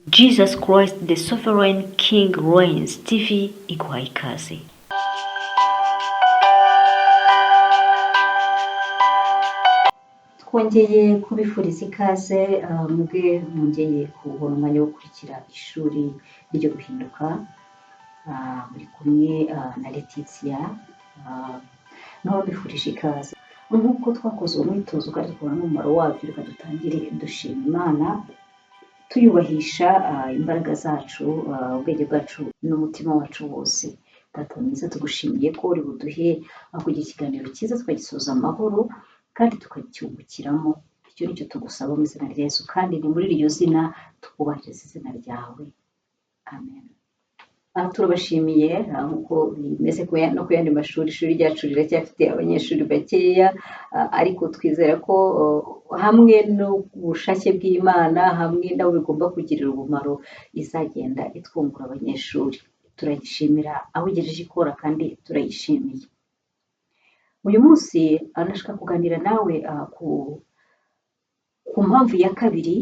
Jesus Christ the Sovereign King Reigns TV iguha ikaze. twongeye kubifuriza ikaze mwebwe mwongeye kubona umwanya wo gukurikira ishuri ryo guhinduka muri kumwe na Letitia naho mbifurije ikaze nk'uko twakoze uwo mwitozo kandi tukabona n'umumaro wabyo reka dutangire dushima Imana tuyubahisha imbaraga zacu ubwenge bwacu n'umutima wacu wose. Data mwiza tugushimiye ko uri buduhe kugira ikiganiro cyiza tukagisoza amahoro kandi tukacyungukiramo. Icyo nicyo tugusaba mu izina rya Yesu kandi ni muri iryo zina twubahiriza izina ryawe, amen. Turabashimiye nk'uko bimeze no ku yandi mashuri. Ishuri ryacu riracyafite abanyeshuri bakeya ariko twizera ko hamwe n'ubushake bw'Imana hamwe nabo bigomba kugirira umumaro izagenda itwungura abanyeshuri. Turayishimira aho igejeje ikora kandi turayishimiye. Uyu munsi nashaka kuganira nawe ku mpamvu ya kabiri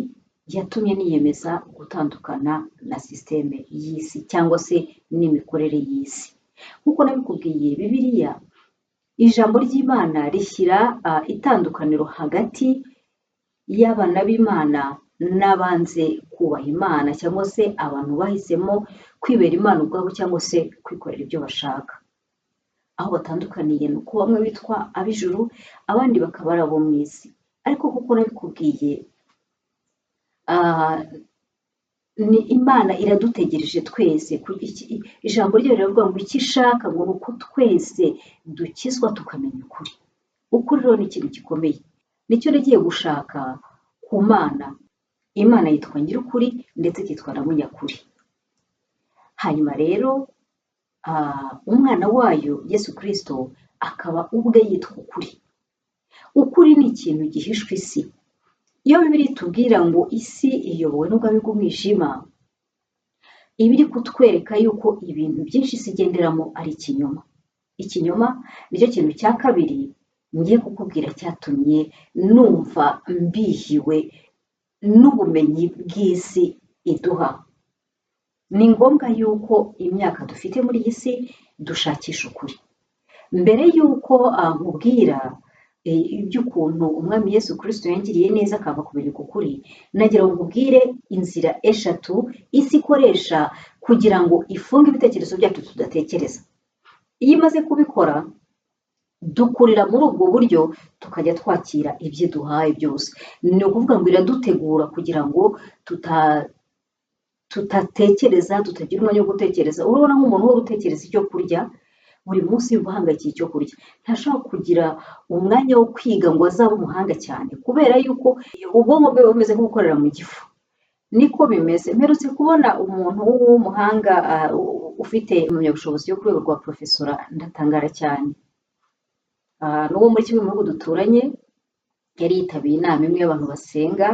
yatumye niyemeza gutandukana na sisiteme y'isi cyangwa se n'imikorere y'isi. Nk'uko nabikubwiye, Bibiliya ijambo ry'Imana rishyira itandukaniro hagati y'abana b'Imana n'abanze kubaha Imana cyangwa se abantu bahisemo kwibera Imana ubwabo cyangwa se kwikorera ibyo bashaka. Aho batandukaniye ni uko bamwe bitwa ab'ijuru abandi bakaba ari abo mu isi. Ariko kuko nabikubwiye, ni Imana iradutegereje twese. Ijambo ryayo riravuga ngo icyo ishaka ngo ni uko twese dukizwa tukamenya ukuri. Ukuri rero ni ikintu gikomeye, nicyo nagiye gushaka ku Mana. Imana yitwa Nyir'ukuri ndetse ikitwa na Munyakuri. Hanyuma rero umwana wayo Yesu Kristo akaba ubwe yitwa ukuri. Ukuri ni ikintu gihishwe isi. Iyo Bibiliya itubwira ngo isi iyobowe n'ubwami bw'umwijima, iba iri kutwereka yuko ibintu byinshi isi igenderamo ari ikinyoma. Ikinyoma nicyo kintu cya kabiri ngiye kukubwira cyatumye numva mbihiwe n'ubumenyi bw'isi iduha. Ni ngombwa yuko imyaka dufite muri iyi si dushakisha ukuri. Mbere yuko nkubwira iby'ukuntu umwami Yesu Kristo yangiriye neza akaba kumenya ukuri, nagira ngo nkubwire inzira eshatu isi ikoresha kugira ngo ifunge ibitekerezo byacu tudatekereza. Iyo imaze kubikora, dukurira muri ubwo buryo tukajya twakira ibyo duhaye byose. Ni ukuvuga ngo iradutegura kugira ngo tutatekereza, tutagira umwanya wo gutekereza. Urabona nk'umuntu uhora utekereza icyo kurya buri munsi uhangayikiye icyo kurya, ntashobora kugira umwanya wo kwiga ngo azabe umuhanga cyane, kubera yuko ubwonko bwe bumeze nk'ubukorera mu gifu. Niko bimeze. Mperutse kubona umuntu w'umuhanga ufite impamyabushobozi yo ku rwego rwa porofesora, ndatangara cyane. N'uwo muri kimwe mu bihugu duturanye yari yitabiye inama imwe y'abantu basenga,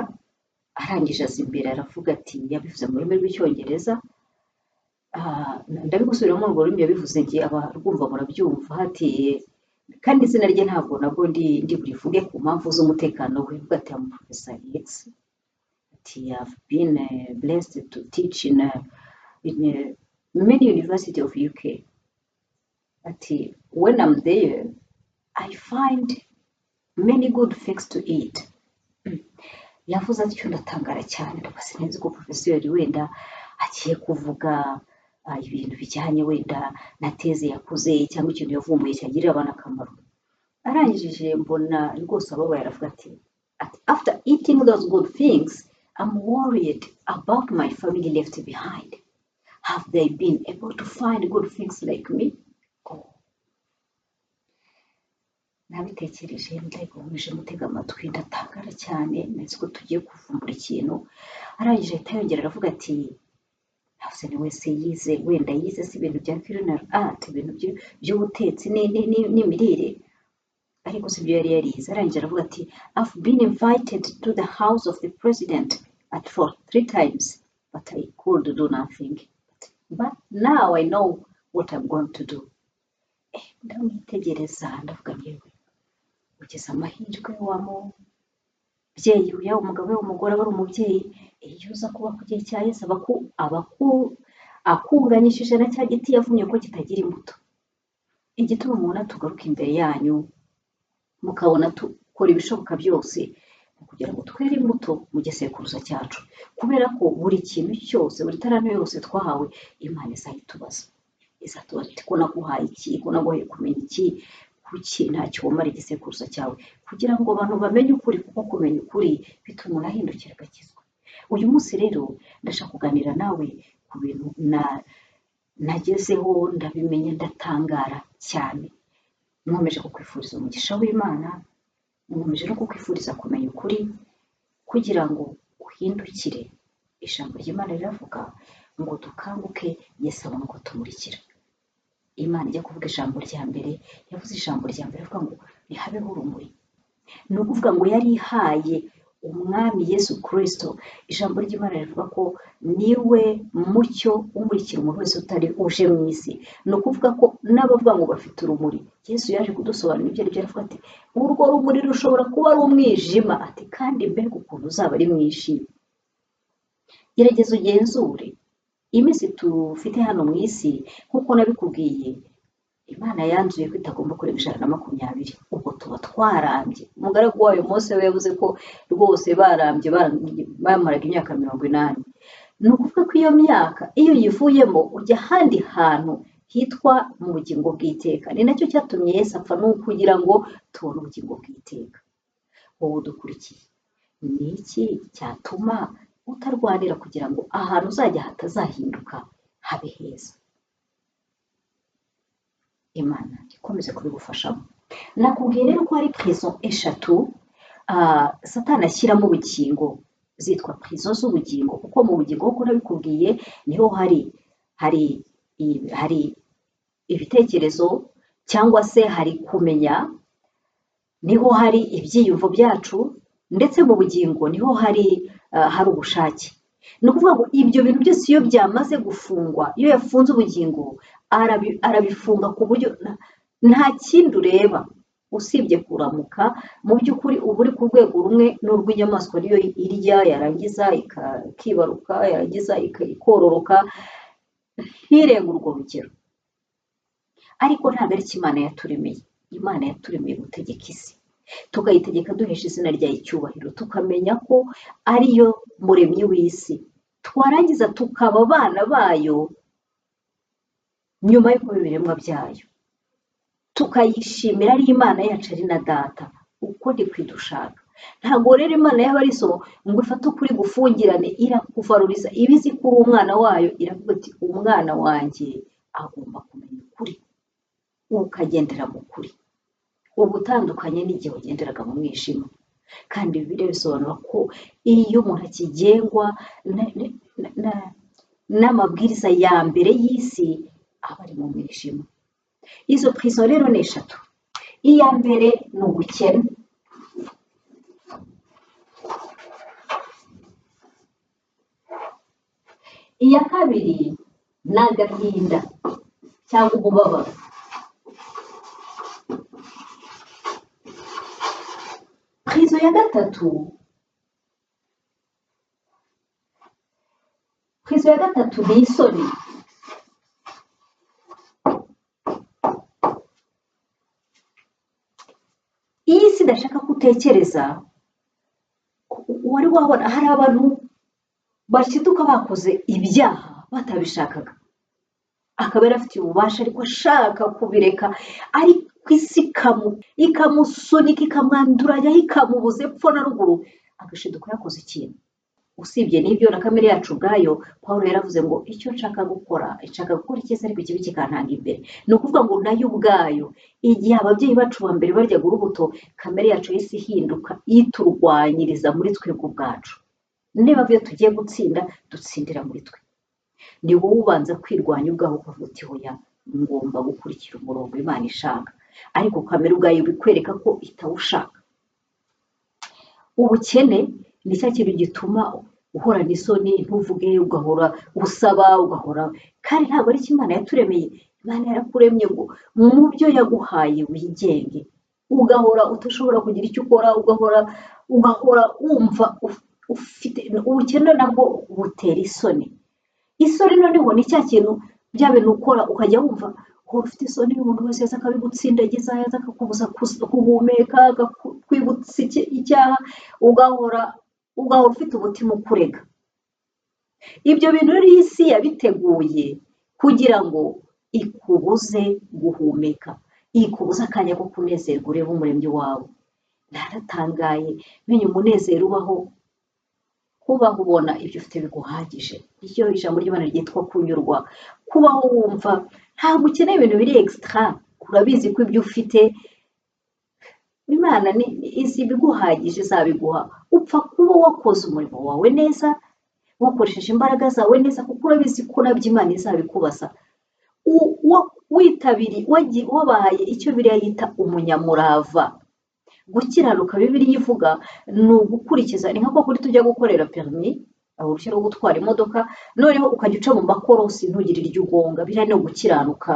arangije aza imbere aravuga ati, yabivuze mu rurimi rw'icyongereza, ndabigusubiramo mu rurimi yabivuze ngiye abarwumva murabyumva, ati kandi izina rye ntabwo nabwo ndi burivuge ku mpamvu z'umutekano we. Avuga ati, I'm Professor X, ati I've been blessed to teach in many university of UK. Ati when I'm there I find many good things to eat. Yavuze atyo ndatangara cyane, ndabase neza ko profesori wenda agiye kuvuga ibintu bijyanye wenda na teze yakoze cyangwa ikintu yavumbuye cyagirira abantu akamaro. Arangije mbona rwose ababaye, aravuga ati after eating those good things I'm worried about my family left behind. Have they been able to find good things like me? Nabitekereje ndayikomeje mutega amatwi, ndatangara cyane, nzi ko tugiye kuvumbura ikintu. Arangije ahita yongera aravuga ati, hafuse ni wese yize, wenda yize si ibintu bya culinary art, ibintu by'ubutetsi n'imirire, ariko si byo yari yarize. Arangije aravuga ati, I've been invited to the house of the president for 3 times but I could do nothing, but now I know what I'm going to do. Ndamwitegereza ndavuga, yewe ugeze amahirwe mubyeyi yaba umugabo yaba umugore aba ari umubyeyi, iyo uza kuba ku gihe cya Yesu akunganyishije na cya giti yavumye ko kitagira imbuto. Igituma umuntu tugaruka imbere yanyu mukabona dukora ibishoboka byose kugira ngo twere imbuto mu gisekuruza cyacu, kubera ko buri kintu cyose, buri tarano yose twahawe Imana izayitubaza, izatubaza iti ko naguhaye iki, ko naguhaye kumenya iki, kuki ntacyo womara igisekuruza cyawe, kugira ngo abantu bamenye ukuri, kuko kumenya ukuri bituma umuntu ahindukira agakizwa. Uyu munsi rero ndashaka kuganira nawe ku bintu nagezeho ndabimenya ndatangara cyane. Nkomeje kukwifuriza umugisha w'Imana, nkomeje no kukwifuriza kumenya ukuri kugira ngo uhindukire. Ijambo ry'Imana riravuga ngo dukanguke, Yesu abone uko tumurikira. Imana ijya kuvuga ijambo rya mbere, yavuze ijambo rya mbere avuga ngo ntihabeho urumuri. Ni ukuvuga ngo yari ihaye umwami Yesu Kristo, ijambo ry'Imana rivuga ko niwe mucyo umurikira umuntu wese utari uje mu isi. Ni ukuvuga ko n'abavuga ngo bafite urumuri, Yesu yaje kudusobanurira ibyo ari byo, aravuga ati urwo rumuri rushobora kuba ari umwijima, ati kandi mbega ukuntu uzaba ari mwinshi. Gerageza ugenzure iminsi dufite hano mu isi, nk'uko nabikubwiye Imana yanzuye ko itagomba kurenga 120, ubwo tuba twarambye. Umugaragu wayo Mose we yavuze ko rwose barambye bamaraga imyaka 80. Ni ukuvuga ko iyo myaka iyo yivuyemo ujya ahandi hantu hitwa mu bugingo bw'iteka. Ni nacyo cyatumye Yesu apfa, ni ukugira ngo tubone ubugingo bw'iteka. Wowe udukurikiye, ni iki cyatuma utarwanira kugira ngo ahantu uzajya hatazahinduka habe heza? Imana ikomeze kubigufashamo. Nakubwiye rero ko hari prison eshatu Satani ashyiramo ubugingo, zitwa prison z'ubugingo, kuko mu bugingo nk'uko nabikubwiye niho hari ibitekerezo cyangwa se hari kumenya, niho hari ibyiyumvo byacu, ndetse mu bugingo niho hari ubushake. Ni ukuvuga ngo ibyo bintu byose iyo byamaze gufungwa, iyo yafunze ubugingo arabifunga ku buryo nta kindi ureba usibye kuramuka. Mu by'ukuri uba uri ku rwego rumwe n'urw'inyamaswa, niyo irya yarangiza ikibaruka, yarangiza ikororoka, ntirenge urwo rugero. Ariko ntabwo ari cyo Imana yaturemeye. Imana yaturemeye gutegeka isi, tukayitegeka duhesha izina ryayo icyubahiro, tukamenya ko ariyo muremyi w'isi, twarangiza tukaba abana bayo nyuma yo kuba ibiremwa byayo, tukayishimira ari Imana yacu, ari na data, uko ndi kwidushaka. Ntabwo rero Imana yaba ari isomo ngo ifate ukuri gufungirane, irakuvaruriza, ibizi ko uri umwana wayo, iravuga iti umwana wanjye agomba kumenya ukuri, ukagendera mu kuri. Uba utandukanye n'igihe wagenderaga mu mwijima. Kandi Bibiliya bisobanura ko iyo umuntu akigengwa n'amabwiriza ya mbere y'isi aba ari mu mwijima. Izo prison rero ni eshatu. Iya mbere ni ubukene, iya kabiri ni agahinda cyangwa umubabaro, prison ya gatatu ni isoni. Iyi si ndashaka ko utekereza, wari wabona hari abantu bashiduka bakoze ibyaha batabishakaga, akaba yari afite ububasha ariko ashaka kubireka, ariko isi ikamusunika, ikamwanduranya, ikamubuza epfo na ruguru, agashiduka yakoze ikintu. Usibye n'ibyo na kamere yacu ubwayo, Pawulo yaravuze ngo icyo nshaka gukora icyiza, ariko ikibi kikantanga imbere. Ni ukuvuga ngo nayo ubwayo, igihe ababyeyi bacu ba mbere baryaga urubuto, kamere yacu yahise ihinduka iturwanyiriza muri twebwe ubwacu. Niba iyo tugiye gutsinda, dutsindira muri twe. Ni wowe ubanza kwirwanya ubwawe, ukavuga uti hoya, ngomba gukurikira umurongo Imana ishaka, ariko kamere ubwayo bikwereka ko itawushaka. Ubukene ni cya kintu gituma uhorana isoni, ntuvuge, ugahora usaba, ugahora, kandi ntabwo ari cyo Imana yaturemeye. Imana yarakuremye ngo mu byo yaguhaye wigenge, ugahora udashobora kugira icyo ukora, ugahora wumva ufite ubukene nabwo butera isoni. Isoni noneho ni cya kintu bya bintu ukora ukajya wumva uhora ufite isoni, umuntu wese yaza akabigutsindagiza, yaza akakubuza guhumeka, akakwibutsa icyaha, ugahora ufite umutima ukurega. Ibyo bintu rero iyi si yabiteguye kugira ngo ikubuze guhumeka, ikubuze akanya ko kunezerwa ureba umuremyi wawe. Naratangaye menya umunezero ubaho, kubaho ubona ibyo ufite biguhagije. Iryo ijambo ry'Imana ryitwa kunyurwa, kubaho wumva ntabwo ukeneye ibintu biri extra, urabizi ko ibyo ufite Imana izi ibiguhagije izabiguha. Upfa kuba wakoze umurimo wawe neza, wakoresheje imbaraga zawe neza, kuko urabizi ko nabyo Imana izabikubaza. Witabiriye wabaye icyo Bibiliya yita umunyamurava. Gukiranuka Bibiliya ivuga ni ugukurikiza, ni nka kuri tujya gukorera permis, uruhushya rwo gutwara imodoka, noneho ukajya uca mu makorosi ntugire iryo ugonga. Biriya ni ugukiranuka.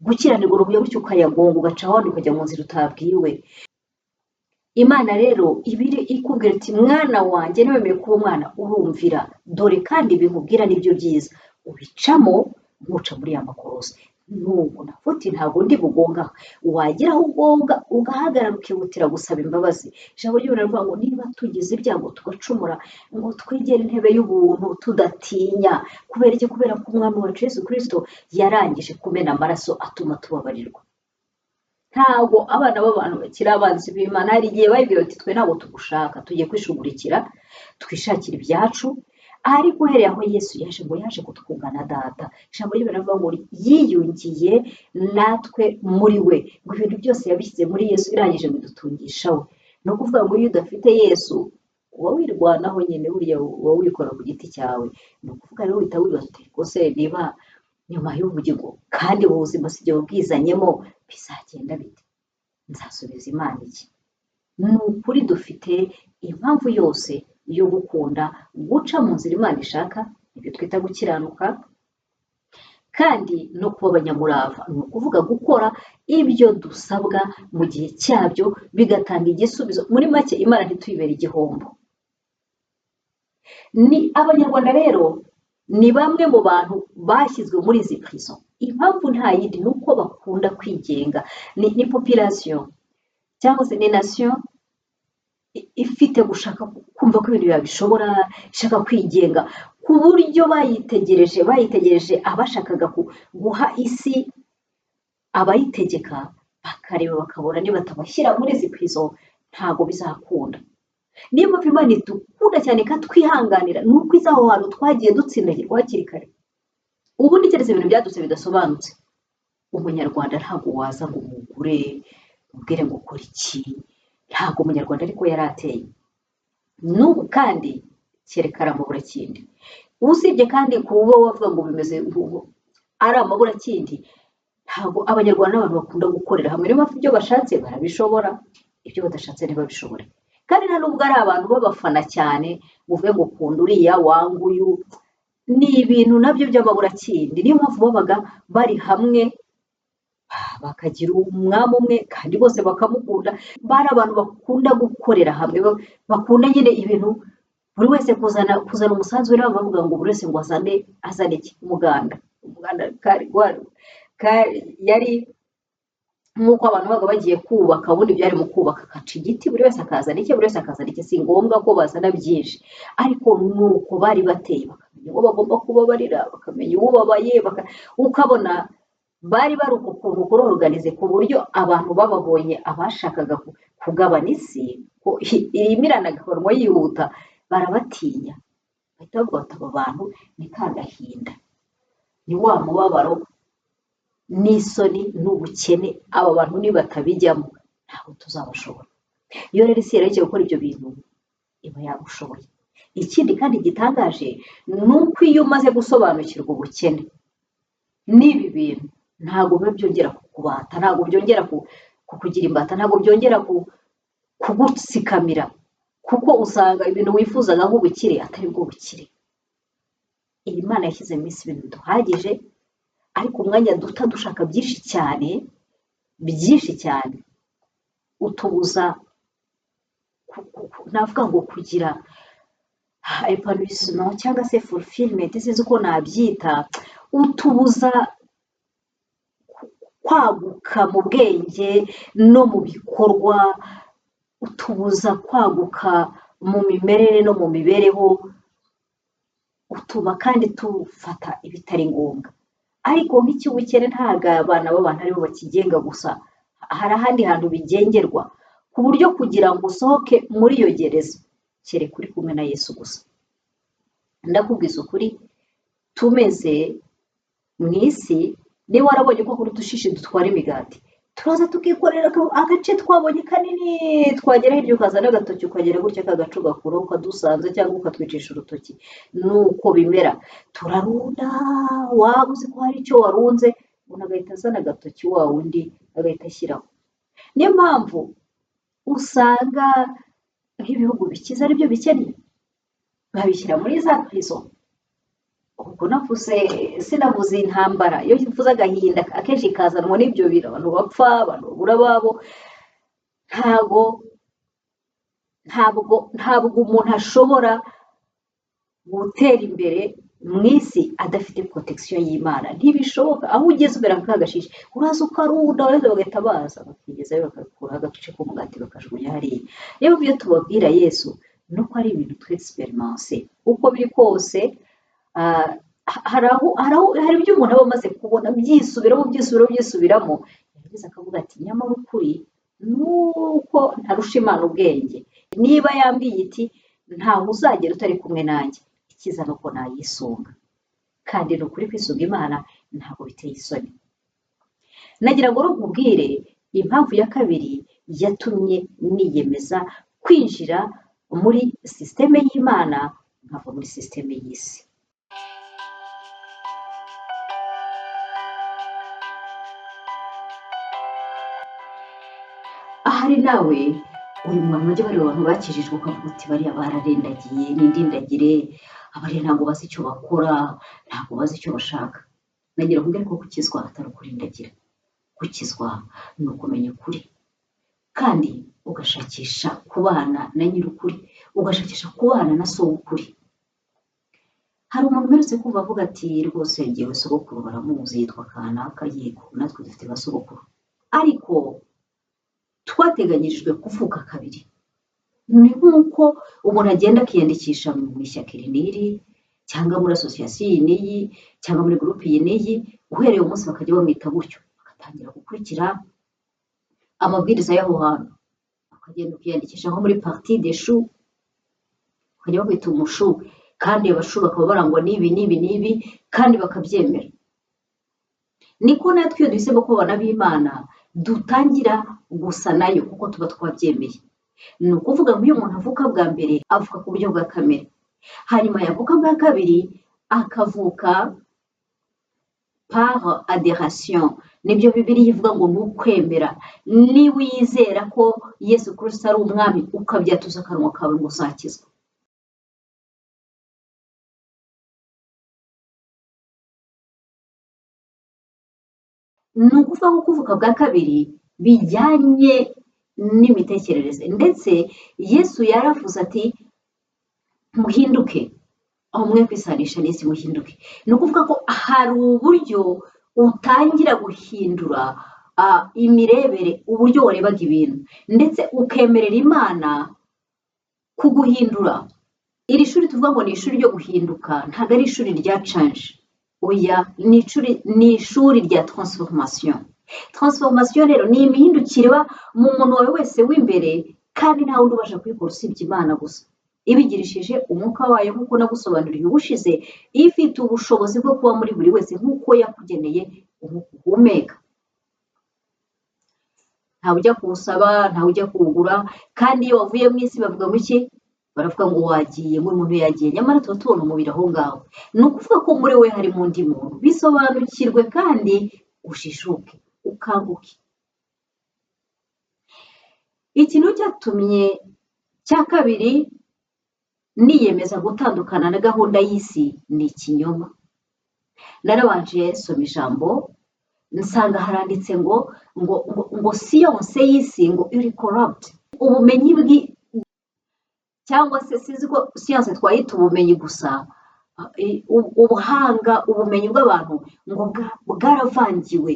Gukiranirwa urubuye gutyo ukayagonga, ugaca ahandi ukajya mu nzira utabwiwe. Imana rero ibiri ikubwira iti mwana wanjye niwemeye kuba umwana urumvira, dore kandi binkubwira nibyo byiza, ubicamo ntuca muri ya makorosi. N'ubu navuga ntabwo ndi bugonga, wagera aho ugonga ugahagarara ukihutira gusaba imbabazi. Ijambo ry'Imana rivuga ngo niba tugize ibyago tugacumura, ngo twegere intebe y'ubuntu tudatinya. Kubera iki? Kubera ko umwami wacu Yesu Kristo yarangije kumena amaraso atuma tubabarirwa. Ntabwo abana b'abantu bakiri abanzi b'Imana. Hari igihe babibwira bati twe ntabwo tugushaka, tugiye kwishugurikira twishakira ibyacu, ariko uhereye aho Yesu yaje ngo yaje kutwungana data. Ijambo ry'Imana rivuga ngo yiyungiye natwe muri we, ngo ibintu byose yabishyize muri Yesu, irangije ngo idutungisha we. Ni ukuvuga ngo iyo udafite Yesu uba wirwanaho nyine, burya uba wikora ku giti cyawe. Ni ukuvuga rero uhita wibaza uti rwose niba nyuma y'ubugingo kandi ubu buzima si jye wabwizanyemo, bizagenda bite? Nzasubiza Imana iki? Ni ukuri dufite impamvu yose yo gukunda guca mu nzira Imana ishaka, ibyo twita gukiranuka, kandi no kuba abanyamurava. Ni ukuvuga gukora ibyo dusabwa mu gihe cyabyo, bigatanga igisubizo. Muri make Imana ntituyibere igihombo. Ni abanyarwanda rero ni bamwe mu bantu bashyizwe muri izi prison. Impamvu nta yindi ni uko bakunda kwigenga. Ni population cyangwa se ni nation ifite gushaka kumva ko ibintu yabishobora, ishaka kwigenga, ku buryo bayitegereje abashakaga guha isi abayitegeka, bakareba bakabona nibatabashyira muri izi prison ntabwo bizakunda. Niyo mpamvu Imana idukunda cyane ikatwihanganira, ni uko izi aho hantu twagiye dutsindagirwa hakiri kare. Ubundi keretse ibintu byadutse bidasobanutse, umunyarwanda ntabwo waza ngo umugure ubwire ngo ukora iki. Ntabwo umunyarwanda ariko yari ateye. N'ubu kandi kereka ari amaburakindi. Usibye kandi kuba wavuga ngo bimeze ari amaburakindi, ntabwo abanyarwanda n'abantu bakunda gukorera hamwe. Niyo mpamvu ibyo bashatse barabishobora, ibyo badashatse ntibabishobore. Kandi nta nubwo ari abantu b'abafana cyane uvuge ngo ukunda uriya wanga uyu. Ni ibintu nabyo by'amaburakindi. Niyo mpamvu babaga bari hamwe bakagira umwami umwe kandi bose bakamukunda. Bari abantu bakunda gukorera hamwe, bakunda nyine ibintu buri wese kuzana umusanzu we. Bavuga ngo buri wese ngo azane iki? Umuganda yari nk'uko abantu babaga bagiye kubaka, ubundi byari mu kubaka akaca igiti, buri wese akazana icye, buri wese akazana icye. Si ngombwa ko bazana byinshi, ariko nuko bari bateye, bakamenya uwo bagomba kubabarira, bakamenya uwubabaye, ukabona bari bari ukuntu kuroruganize ku buryo abantu bababonye abashakaga kugabana isi ko irimo iranagabanwa yihuta, barabatinya. Bahita bavuga bati aba bantu ni ka gahinda, ni wa mubabaro n'isoni n'ubukene, aba bantu nibatabijyamo ntabwo tuzabashobora. Iyo rero isi yerekeye gukora ibyo bintu iba yagushoboye. Ikindi kandi gitangaje ni uko iyo umaze gusobanukirwa ubukene n'ibi bintu, ntabwo biba byongera kukubata, ntabwo byongera kukugira imbata, ntabwo byongera kugutsikamira, kuko usanga ibintu wifuzaga nk'ubukire atari bwo bukire. Iyi Mana yashyize mu isi ibintu biduhagije, ariko umwanya duta dushaka byinshi cyane. utubuza navuga ngo kugira epanouissement cyangwa se fulfillment sinzi uko nabyita, utubuza kwaguka mu bwenge no mu bikorwa, utubuza kwaguka mu mimerere no mu mibereho, utuma kandi tufata ibitari ngombwa. Ariko nk'icy'ubukene ntabwo abana b'abantu aribo bakigenga gusa, hari ahandi hantu bigengerwa, ku buryo kugira ngo usohoke muri iyo gereza kereka uri kumwe na Yesu gusa. Ndakubwiza ukuri, tumeze mu isi, niba warabonye ko kuri udushishi dutwara imigati, turaza tukikorera agace twabonye kanini, twagera hirya ukazana agatoki ukagera gutya kagacu gakura ukadusanze cyangwa ukatwicisha urutoki. Nuko bimera, turarunda, waba uzi ko hari icyo warunze, umuntu agahita azana agatoki wa wundi agahita ashyiraho. Niyo mpamvu usanga nk'ibihugu bikize ari byo bikennye, babishyira muri za prison. Ubwo sinavuze intambara, iyo mvuze agahinda akenshi kazanwa n'ibyo bintu, abantu bapfa, abantu babura ababo. Ntabwo umuntu ashobora gutera imbere mu isi adafite protection y'Imana, ntibishoboka. Aho ugeze ubera nk'agashishi, uraza ukarunda, bagahita baza bakigezayo bakakuraho agace k'umugati bakajugunya hariya. Rero ibyo tubabwira Yesu ni uko ari ibintu twexperience, uko biri kose. Hari ibyo umuntu aba amaze kubona byisubiramo, yagize akavuga ati nyamara ukuri nuko ntarusha Imana ubwenge. Niba yambwiye iti ntawe uzagera utari kumwe nanjye, ikiza ni uko nayisunga, kandi ni ukuri kwisunga Imana ntabwo biteye isoni. Nagira ngo nkubwire impamvu ya kabiri yatumye niyemeza kwinjira muri sisiteme y'Imana nkava muri sisiteme y'isi. Ahari nawe uri mu bantu bajya bareba abantu bakijijwe ukavuga uti bariya bararendagiye, n'indindagire, abariya ntabwo bazi icyo bakora, ntabwo bazi icyo bashaka. Nagira ngo ko gukizwa atari ukurindagira, gukizwa ni ukumenya ukuri kandi ugashakisha kubana na nyir'ukuri, ugashakisha kubana na so w'ukuri. Hari umuntu uherutse kumva avuga ati rwose ngewe sogokuru baramuzi yitwa kanaka, yego natwe dufite ba sogokuru, ariko twateganyirijwe kuvuka kabiri. Ni nk'uko umuntu agenda akiyandikisha mu ishyaka iri n'iri, cyangwa muri asosiyasiyo iyi n'iyi, cyangwa muri gurupe iyi n'iyi, uhereye umunsi bakajya bamwita gutyo, bagatangira gukurikira amabwiriza y'aho hantu. Ukagenda ukiyandikisha nko muri parti des choux, ukajya bakwita umushu, kandi abashu bakaba barangwa n'ibi kandi bakabyemera. Niko natwe iyo duhisemo ko abana b'Imana dutangira gusa nayo kuko tuba twabyemeye. Ni ukuvuga ngo iyo umuntu avuka bwa mbere avuka ku buryo bwa kamere, hanyuma yavuka bwa kabiri akavuka par adhération. Nibyo Bibiliya ivuga ngo ni ukwemera. Niba wizera ko Yesu Kristo ari umwami ukabyatuza akanwa kawe ngo uzakizwa. Ni ukuvuga ko kuvuka bwa kabiri bijyanye n'imitekerereze, ndetse Yesu yaravuze ati muhinduke, aho mwe kwisanisha n'isi muhinduke. Ni ukuvuga ko hari uburyo utangira guhindura imirebere, uburyo warebaga ibintu, ndetse ukemerera Imana kuguhindura. Iri shuri tuvuga ngo ni ishuri ryo guhinduka, ntabwo ari ishuri rya change, oya, ni ishuri rya transformation. Transformation rero ni imihindukire iba mu muntu wawe wese w'imbere, kandi nta wundi ubasha kuyikora usibye Imana gusa, ibigirishije umwuka wayo nk'uko nagusobanuriye ubushize, ifite ubushobozi bwo kuba muri buri wese nk'uko yakugeneye uhumeka. Ntawe ujya kuwusaba, ntawe ujya kuwugura, kandi iyo wavuye mu isi bavuga ngo iki? Baravuga ngo wagiye, ngo umuntu yagiye, nyamara tuba tubona umubiri aho ngaho. Ni ukuvuga ko muri we harimo undi muntu. Bisobanukirwe kandi ushishuke, ukanguke. Ikintu cyatumye cya kabiri niyemeza gutandukana na gahunda y'isi ni ikinyoma. Narabanje soma ijambo nsanga haranditse ngo siyanse y'isi ngo iri corrupt. Ubumenyi cyangwa se sinzi ko siyanse twayita ubumenyi gusa, ubuhanga, ubumenyi bw'abantu ngo bwaravangiwe,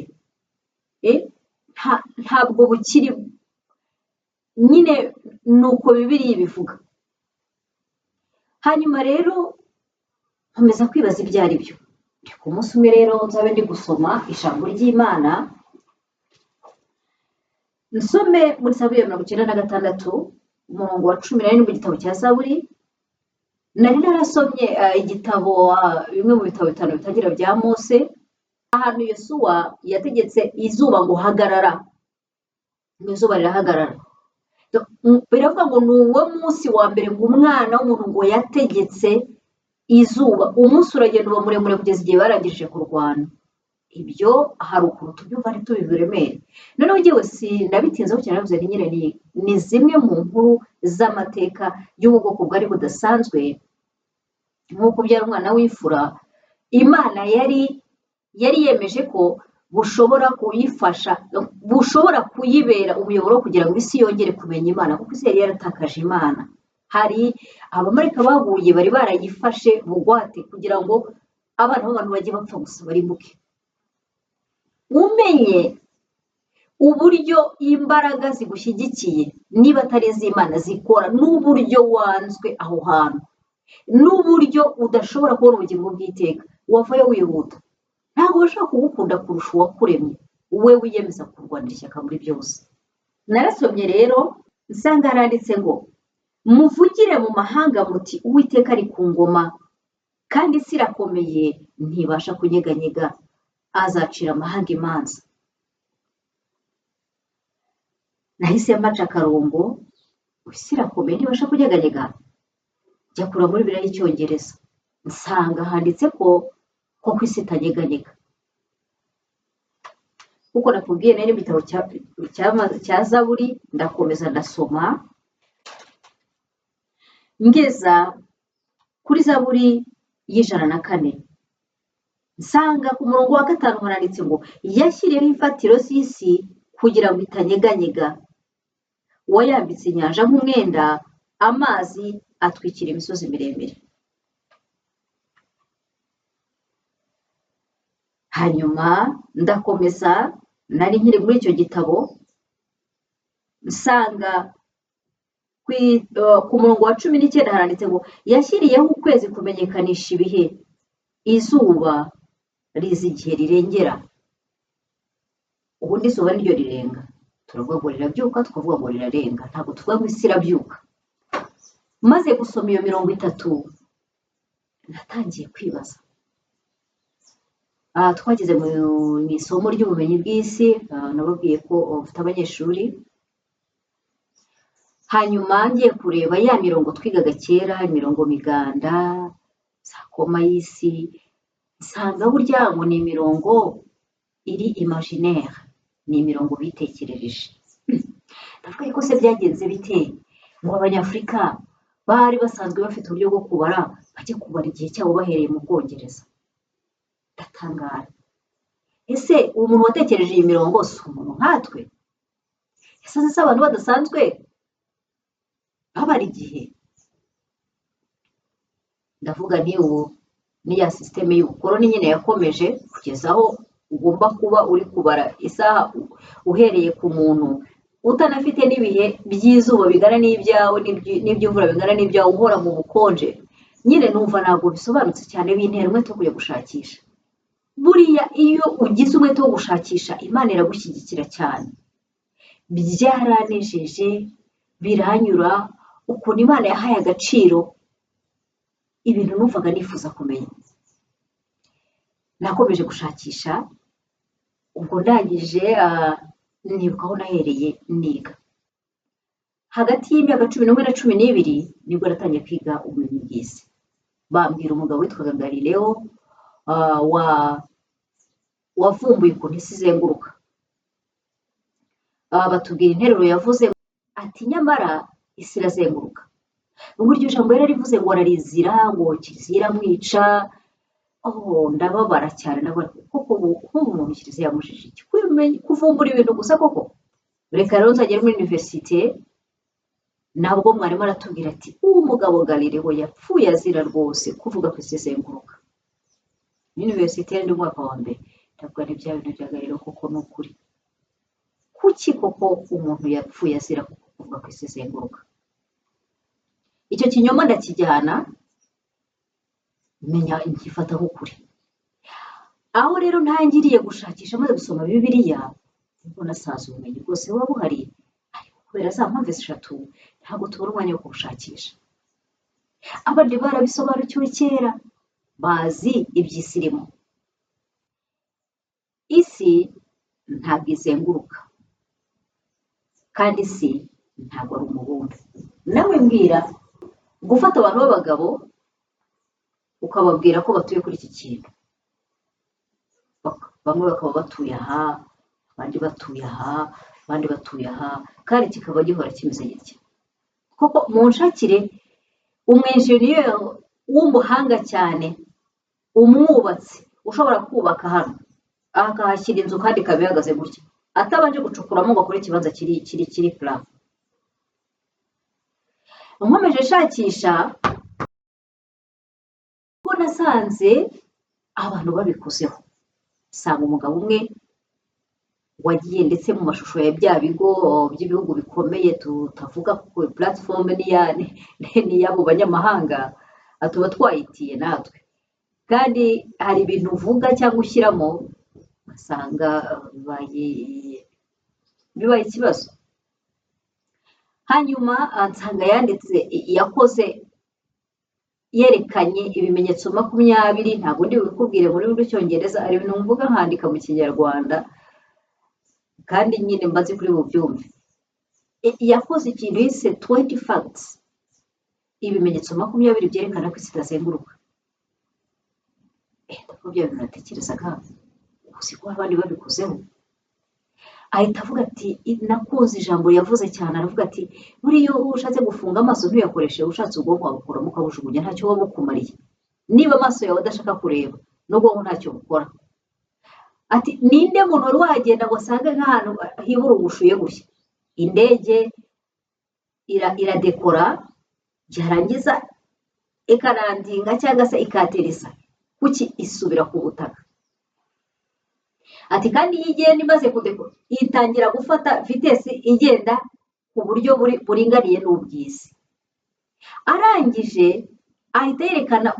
ntabwo bukiri, nyine ni uko Bibiliya ibivuga. Hanyuma rero nkomeza kwibaza ibyo ari byo. Ku munsi umwe rero nzabe ndi gusoma ijambo ry'Imana, nsome muri Zaburi ya 96 umurongo wa 14 mu gitabo cya Zaburi. Nari narasomye igitabo, bimwe mu bitabo bitanu bitangira bya Mose, ahantu Yosuwa yategetse izuba ngo hagarara, izuba rirahagarara. Biravuga ngo ni uwo munsi wa mbere ngo umwana w'umuntu ngo yategetse izuba, umunsi uragenda uba muremure kugeza igihe barangije kurwana. Ibyo hari ukuntu tubyumva ntitubiburemere. Noneho njyewe sinabitinzeho cyane, navuze ni nyine ni zimwe mu nkuru z'amateka y'ubwoko bwari budasanzwe, nk'uko byari umwana w'imfura Imana yari yemeje ko bushobora kuyifasha, bushobora kuyibera umuyoboro kugira ngo isi yongere kumenya Imana, kuko isi yari yaratakaje Imana. Hari abamarayika baguye bari barayifashe bugwate kugira ngo abana b'abantu bajye bapfa gusa barimbuke. Umenye uburyo imbaraga zigushyigikiye niba atari iz'Imana zikora, n'uburyo wanzwe aho hantu, n'uburyo udashobora kubona ubugingo bw'iteka, wavayo wihuta. Ntabwo bashobora kugukunda kurusha uwakuremye, we wiyemeza kurwanira ishyaka muri byose. Narasomye rero nsanga haranditse ngo muvugire mu mahanga muti Uwiteka ari ku ngoma, kandi isi irakomeye ntibasha kunyeganyega, azacira amahanga imanza. Nahise mpaca akarongo, isi irakomeye ntibasha kunyeganyega, njya kureba muri Bibiliya y'Icyongereza nsanga handitse ko ku isi itanyeganyega. Kuko nakubwiye nari mu gitabo cya Zaburi, ndakomeza ndasoma, ngeza kuri Zaburi y'104 nsanga ku murongo wa 5 haranditse ngo yashyiriyeho imfatiro z'isi kugira ngo itanyeganyega, wayambitse inyanja nk'umwenda, amazi atwikira imisozi miremire. Hanyuma ndakomeza, nari nkiri muri icyo gitabo, nsanga ku murongo wa 19 haranditse ngo yashyiriyeho ukwezi kumenyekanisha ibihe, izuba rizi igihe rirengera. Ubundi izuba niryo rirenga, turavuga ngo rirabyuka, tukavuga ngo rirarenga, ntabwo tuvuga ngo isi irabyuka. Maze gusoma iyo 30 natangiye kwibaza. Twageze mu isomo ry'ubumenyi bw'isi, nababwiye ko ufite abanyeshuri. Hanyuma ngiye kureba ya mirongo twigaga kera, imirongo miganda, za koma y'isi, nsanga burya ngo ni imirongo iri imaginaire, ni imirongo bitekerereje. Ndavuga ko se byagenze bite ngo Abanyafurika bari basanzwe bafite uburyo bwo kubara, bajye kubara igihe cyabo bahereye mu Bwongereza. Ndatangara, ese uwo muntu watekereje iyi mirongo si umuntu nkatwe? Ese se abantu badasanzwe babara igihe? Ndavuga nti ubu ni ya sisiteme y'ubukoroni nyine yakomeje kugeza aho ugomba kuba uri kubara isaha uhereye ku muntu utanafite n'ibihe by'izuba bingana n'ibyawe, n'iby'imvura bingana n'ibyawe, uhora mu bukonje. Nyine numva ntabwo bisobanutse cyane, bintera umwete wo kujya gushakisha. Buriya iyo ugize umwete wo gushakisha, Imana iragushyigikira cyane. Byaranejeje, biranyura ukuntu Imana yahaye agaciro ibintu numvaga nifuza kumenya. Nakomeje gushakisha, ubwo ndangije nibuka aho nahereye niga. Hagati y'imyaka 11 na 12 nibwo natangiye kwiga ubumenyi bw'isi. Bambwira umugabo witwaga Galileo wavumbuye ukuntu isi izenguruka. Batubwira interuro yavuze ati nyamara isi irazenguruka. Ubwo iryo jambo yari rivuze ngo ararizira, ngo kizira mwica, ndababara cyane ndabona koko nk'ubu umuntu kiliziya yamujije iki kuvumbura ibintu gusa koko. Reka rero nzagere muri universite nabwo mwarimu aratubwira ati uwo mugabo Galileo yapfuye azira rwose kuvuga ku isesenguruka. Universite ndi mu mwaka wa mbere ndavuga ni bya bintu bya Galileo koko ni ukuri. Kuki koko umuntu yapfuye azira kuvuga ku isesenguruka? Icyo kinyoma ndakijyana menya ngifata nk'ukuri. Aho rero ntangiriye gushakisha maze gusoma Bibiliya ubwo nasaza ubumenyi bwose buba buhari, ariko kubera za mpamvu eshatu ntabwo tubona umwanya wo kubushakisha. Abandi barabisobanukiwe kera bazi iby'isi irimo. Isi ntabwo izenguruka kandi isi ntabwo ari umubumbe. Nawe mbwira gufata abantu b'abagabo ukababwira ko batuye kuri iki kintu, bamwe bakaba batuye aha, abandi batuye aha, abandi batuye aha, kandi kikaba gihora kimeze gitya. Koko munshakire umwenjeniyeri w'umuhanga cyane, umwubatsi ushobora kubaka hano akahashyira inzu kandi ikaba ihagaze gutya atabanje gucukuramo ngo akore ikibanza kiri plan. Nkomeje shakisha ko nasanze abantu babikozeho. Sanga umugabo umwe wagiye ndetse mu mashusho ya bya bigo by'ibihugu bikomeye tutavuga kuko platform ni y'abo banyamahanga atuba twayitiye natwe, kandi hari ibintu uvuga cyangwa ushyiramo ugasanga bibaye ikibazo. Hanyuma nsanga yanditse yakoze yerekanye ibimenyetso 20, ntabwo ndi bikubwire muri rw'icyongereza, ari ibintu mvuga nkandika mu kinyarwanda kandi nyine mbazi kuri bubyumve. Yakoze ikintu yise 20 facts, ibimenyetso 20 byerekana ko isi itazenguruka. Ndabwo bya bintu natekerezaga uzi ko abandi babikozeho. Ahita avuga ati nakuze ijambo yavuze cyane, aravuga ati buriya ushatse gufunga amaso ntuyakoreshe, ushatse ubwonko wabukuramo ukabujugunya ntacyo waba bukumariye. Niba amaso yawe adashaka kureba n'ubwonko ntacyo bukora. Ati ninde muntu wari wagenda ngo asange nk'ahantu hiburungushuye gushya, indege iradekora yarangiza ikarandinga cyangwa se ikateresa, kuki isubira ku butaka? Ati kandi iyo igenda imaze kudekora itangira gufata vitesi igenda ku buryo buringaniye n'ubw'isi. Arangije ahita yerekana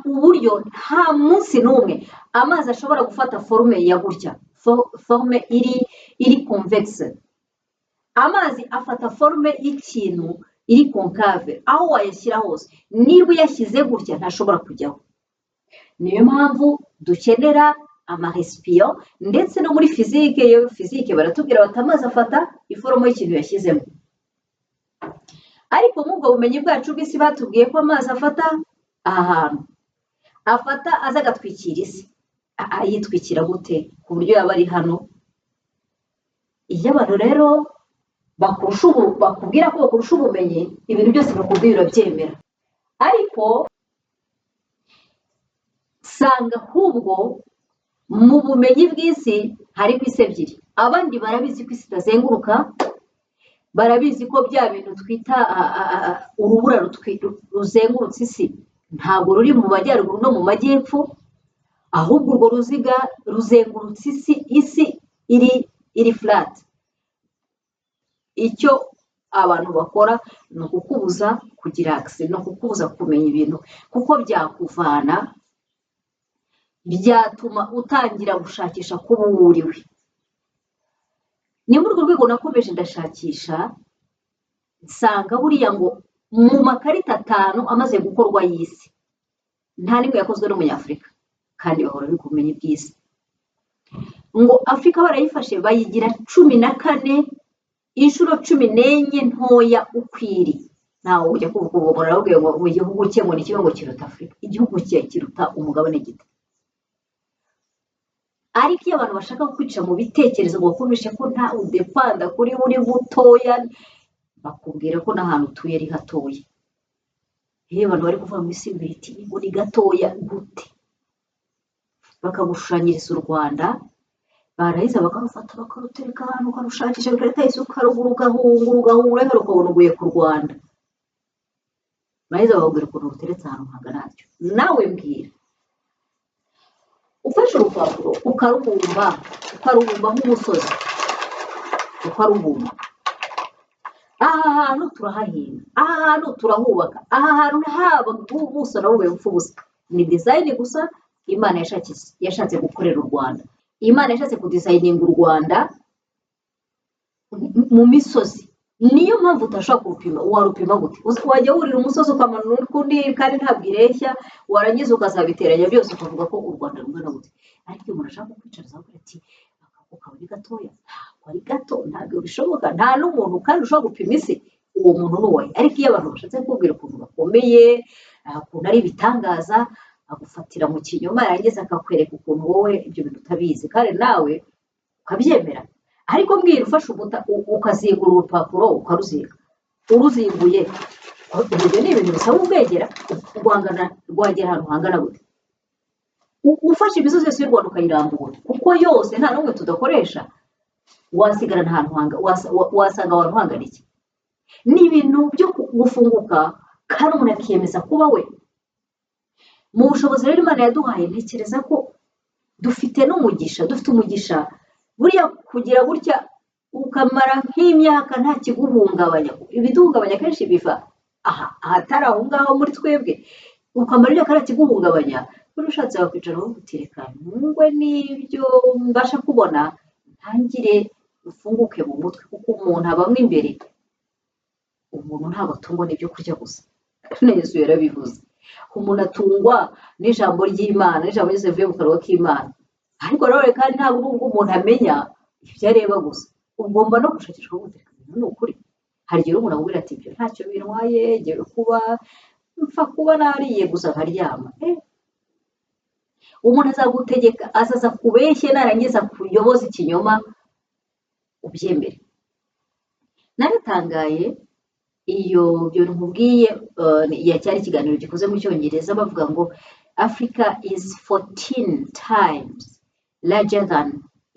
uburyo nta munsi n'umwe amazi ashobora gufata forume ya gutya, forume iri convexe. Amazi afata forume y'ikintu iri concave, aho wayashyira hose niba uyashyize gutya ntashobora kujyaho. Niyo mpamvu dukenera amarespiyo, ndetse no muri fizike baratubwira bati amazi afata iforomo y'ikintu yashyizemo. Ariko mu bwo bumenyi bwacu bw'isi batubwiye ko amazi afata aha hantu, afata aza agatwikira isi. Yitwikira gute ku buryo yaba ari hano? Iyo abantu rero bakubwira ko bakurusha ubumenyi, ibintu byose bakubwira urabyemera. Ariko sanga ahubwo mu bumenyi bw'isi harimo isi ebyiri. Abandi barabizi ko isi itazenguruka, barabizi ko bya bintu twita urubura ruzengurutse isi ntabwo ruri mu majyaruguru no mu majyepfo, ahubwo urwo ruziga ruzengurutse isi iri flat. Icyo abantu bakora ni ukukubuza kugira access, no kukubuza kumenya ibintu kuko byakuvana, byatuma utangira gushakisha kuba uwuriwe. Ni muri urwo rwego nakomeje ndashakisha, nsanga buriya ngo mu makarita 5 amaze gukorwa y'isi nta nimwe yakozwe n'umunyafurika, kandi bahora bari kumenya iby'isi. Ngo Afrika barayifashe bayigira 14 inshuro 14 ntoya ukwiri. Nawe ujya kuvuga ubu barabwiye ngo mu gihugu cye ngo ni kimwe ngo kiruta Afrika. Igihugu cye kiruta umugabane gito. Ariko iyo abantu bashaka kwica mu bitekerezo ngo bakumvishe ko nta udepanda kuri buri butoya, bakubwira ko n'ahantu utuye ari hatoya. iyo abantu bari kuvuga ngo isi biti ngo ni gatoya gute, bakagushushanyiriza u Rwanda, barangiza bakarufata bakarutereka ahantu ukarushakisha bikareka isuka ruguru ugahungura ukabona uguye ku Rwanda, barangiza bakubwira ukuntu ruteretse ahantu hangana hatyo. Nawe mbwira, ufashe urupapuro ukarubumba nk'umusozi, ukarubumba, aha hantu turahahinga, aha hantu turahubaka, aha hantu haba ubuso na bube bupfa ubusa, ni design gusa Imana yashatse gukorera u Rwanda. Imana yashatse kudizayininga u Rwanda mu misozi, niyo mpamvu utashobora kurupima. Warupima gute? Wajya wurira umusozi ukamanura ukundi kandi ntabwo ireshya, warangiza ukazabiteranya byose ukavuga ko u Rwanda rungana gute. Ariko iyo umuntu ashaka kwicariza avuga ati akaboko kawe ni gatoya, ntabwo ari gato, ntabwo bishoboka, nta n'umuntu kandi ushobora gupima isi, uwo muntu ni uwawe. Ariko iyo abantu bashatse kukubwira ukuntu bakomeye, ukuntu ari ibitangaza, agufatira mu kinyoma, yarangiza akakwereka ukuntu wowe ibyo bintu utabizi kandi nawe ukabyemera. Ariko mbwira, ufashe ukazingura urupapuro ukaruzinga, uruzinguye, ibyo ni ibintu bisaba ubwegera, rwagera ahantu hangana gute. Ufashe imisozi yose y'u Rwanda ukayirambura, kuko yose nta n'umwe tudakoresha, wasigarana ahantu wasanga abantu hangana iki. Ni ibintu byo gufunguka kandi umuntu akiyemeza kuba we. Mu bushobozi rero Imana yaduhaye, ntekereza ko dufite umugisha buriya kugira gutya ukamara nk'imyaka nta kiguhungabanya. Ibiduhungabanya kenshi biva ahatari aho ngaho muri twebwe, ukamara imyaka nta kiguhungabanya, buri ushatse wakwicara aho gutereka ntungwe n'ibyo mbasha kubona, ntangire ufunguke mu mutwe, kuko umuntu abamo imbere, umuntu ntabwo atungwa n'ibyo kurya gusa. Yesu yarabivuze, umuntu atungwa n'ijambo ry'Imana, n'ijambo ryose rivuye mu kanwa k'Imana. Ariko rero kandi ntabwo nubwo umuntu amenya ibyo areba gusa, ugomba no gushakishwa gutereka ibintu. Ni ukuri, hari igihe umuntu akubwira ati ibyo ntacyo bintwaye, ngewe kuba nariye gusa nkaryama. Umuntu azagutegeka, azaza kubeshye, narangiza kuyoboza ikinyoma ubyemere. Naratangaye iyo bintu nkubwiye, cyari ikiganiro gikoze mu Cyongereza, bavuga ngo Africa is 14 times larger than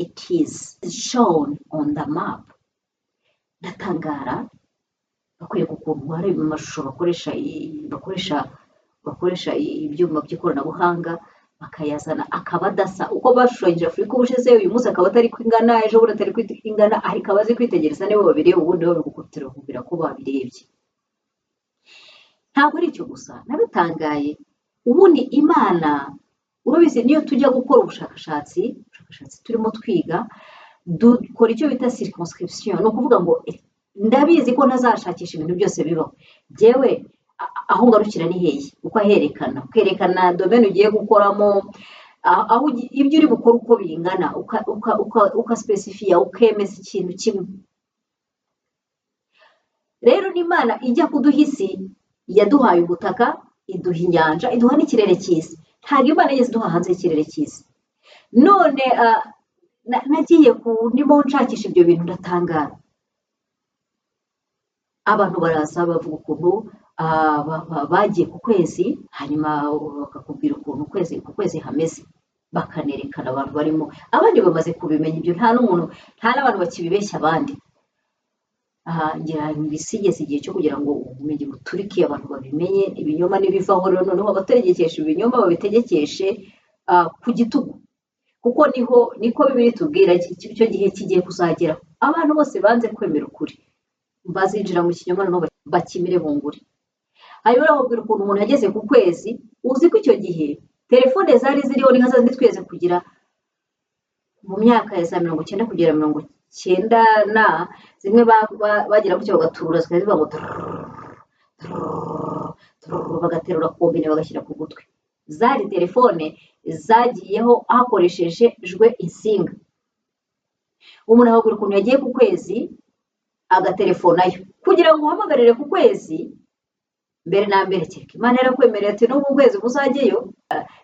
it is shown on the map. Ndatangara, bakwereka ukuntu hari mu mashusho bakoresha ibyuma by'ikoranabuhanga, bakayazana akaba adasa. Uko bashushanyije Afurika ubushize, uyu munsi akaba atari kwingana, ejo bundi atari kwingana, ariko abazi kwitegereza nibo babireba, ubundi babigukutira bakubwira ko babirebye. Ntabwo ari icyo gusa, nabitangaye. Ubundi Imana, urabizi, niyo tujya gukora ubushakashatsi turimo twiga, dukora icyo bita circonscription. Ni ukuvuga ngo ndabizi ko ntazashakisha ibintu byose bibaho, jyewe aho ngarukira ni hehe, uko ukerekana domaine ugiye gukoramo, aho ibyo uri bukora uko bingana, ukaspecifiya, ukemeza ikintu kimwe. Rero n'Imana ijya kuduha isi, yaduhaye ubutaka, iduha inyanja, iduha n'ikirere cy'isi. Ntabwo Imana yigeze iduha hanze y'ikirere cy'isi. None nagiye ndimo nshakisha ibyo bintu, ndatangara. Abantu baraza bavuga ukuntu bagiye ku kwezi, hanyuma bakakubwira ukuntu ku kwezi hameze, bakanerekana abantu barimo. Abandi bamaze kubimenya ibyo, nta n'abantu bakibibeshya abandi. Ngira bisigeze igihe cyo kugira ngo ubumenyi buturike, abantu babimenye, ibinyoma n'ibivaho. Rero noneho abategekesha ibinyoma babitegekeshe ku gitugu, kuko niko Bibiliya itubwira icyo gihe kigiye kuzagera. Abantu bose banze kwemera ukuri bazinjira mu kinyoma, noneho bakimire bunguri. Hanyuma bakubwira ukuntu umuntu yageze ku kwezi. Uzi ko icyo gihe telefone zari ziriho ni nka za zindi twese kugira mu myaka ya za 90 kugera 90, zimwe bagira gutya bagaturura, zikazivuga ngo bagaterura kombine bagashyira ku gutwi. Zari telefone zagiyeho hakoreshejwe insinga. Umuntu akubwira ukuntu yagiye ku kwezi, agatelefonayo kugira ngo uhamagarire ku kwezi. Mbere na mbere, kereka Imana yarakwemereye ati no mu kwezi muzajyeyo.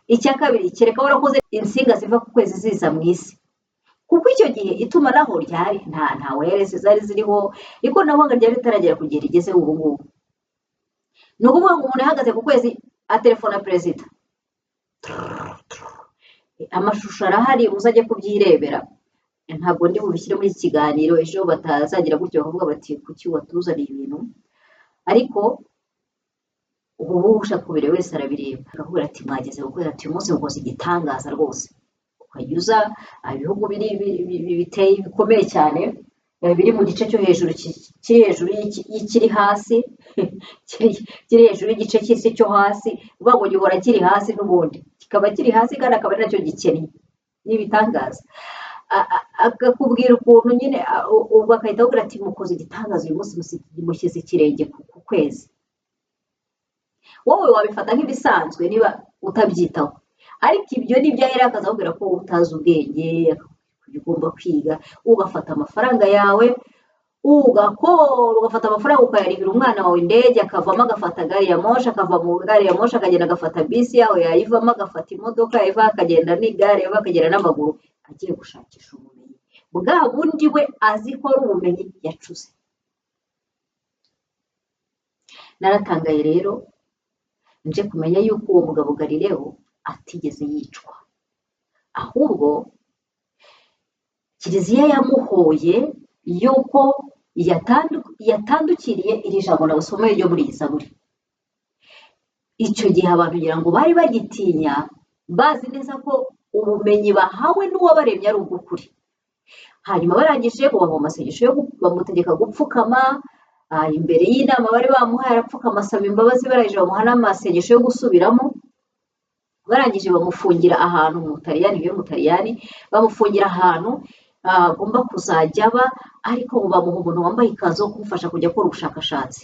Icya kabiri, kereka warakoze insinga ziva ku kwezi ziza mu isi, kuko icyo gihe itumanaho ryari nta wireless zari ziriho, ikoranabuhanga ryari ritaragera ku gihe rigezeho ubu ngubu. ni ukuvuga ngo umuntu yahagaze ku kwezi atelefona perezida, amashusho arahari uzajye kubyirebera, ntabwo ndi bubishyire muri iki kiganiro ejo batazagira gutyo bakavuga bati kuki watuzaniye ibintu, ariko ubu ushaka kubireba wese arabireba akakubwira ati mwageze ku kwezi, ati uyu munsi mukoze igitangaza rwose, ukajya uza ibihugu biteye bikomeye cyane, biri mu gice cyo hejuru kiri hejuru y'ikiri hasi kiri hejuru y'igice cy'isi cyo hasi, uvuga ngo gihora kiri hasi n'ubundi kikaba kiri hasi kandi akaba ari nacyo gikennye, ni ibitangaza. Akakubwira ukuntu nyine ubwo agahita akubwira ati mukoze igitangaza uyu munsi mushyize ikirenge ku kwezi. Wowe wabifata nk'ibisanzwe niba utabyitaho, ariko ibyo ni byo yari akazakubwira ko utazi ubwenge, ugomba kwiga, ugafata amafaranga yawe ugafata amafaranga ukayarihira umwana wawe indege, akavamo agafata gari ya moshi, akava mu gari ya moshi akagenda agafata bisi yawe, yayivamo agafata imodoka, yayivaho akagenda n'igare, yayivaho akagenda n'amaguru, agiye gushakisha ubumenyi bwa bundi we azi ko ari ubumenyi yacuze. Naratangaye rero nje kumenya yuko uwo mugabo Galileo atigeze yicwa, ahubwo kiliziya yamuhoye yuko yatandukiriye iri jambo nabasomeye ryo muri iyi Zaburi. Icyo gihe abantu ngira ngo bari bagitinya, bazi neza ko ubumenyi bahawe n'uwabaremye ari ubw'ukuri. Hanyuma barangije bamuha amasengesho bamutegeka gupfukama imbere y'inama bari bamuhaye, arapfukama asaba imbabazi, barangije bamuha n'amasengesho yo gusubiramo, barangije bamufungira ahantu mu Butaliyani, bamufungira ahantu agomba kuzajya aba, ariko bamuha umuntu wambaye ikanzu wo kumufasha kujya akora ubushakashatsi.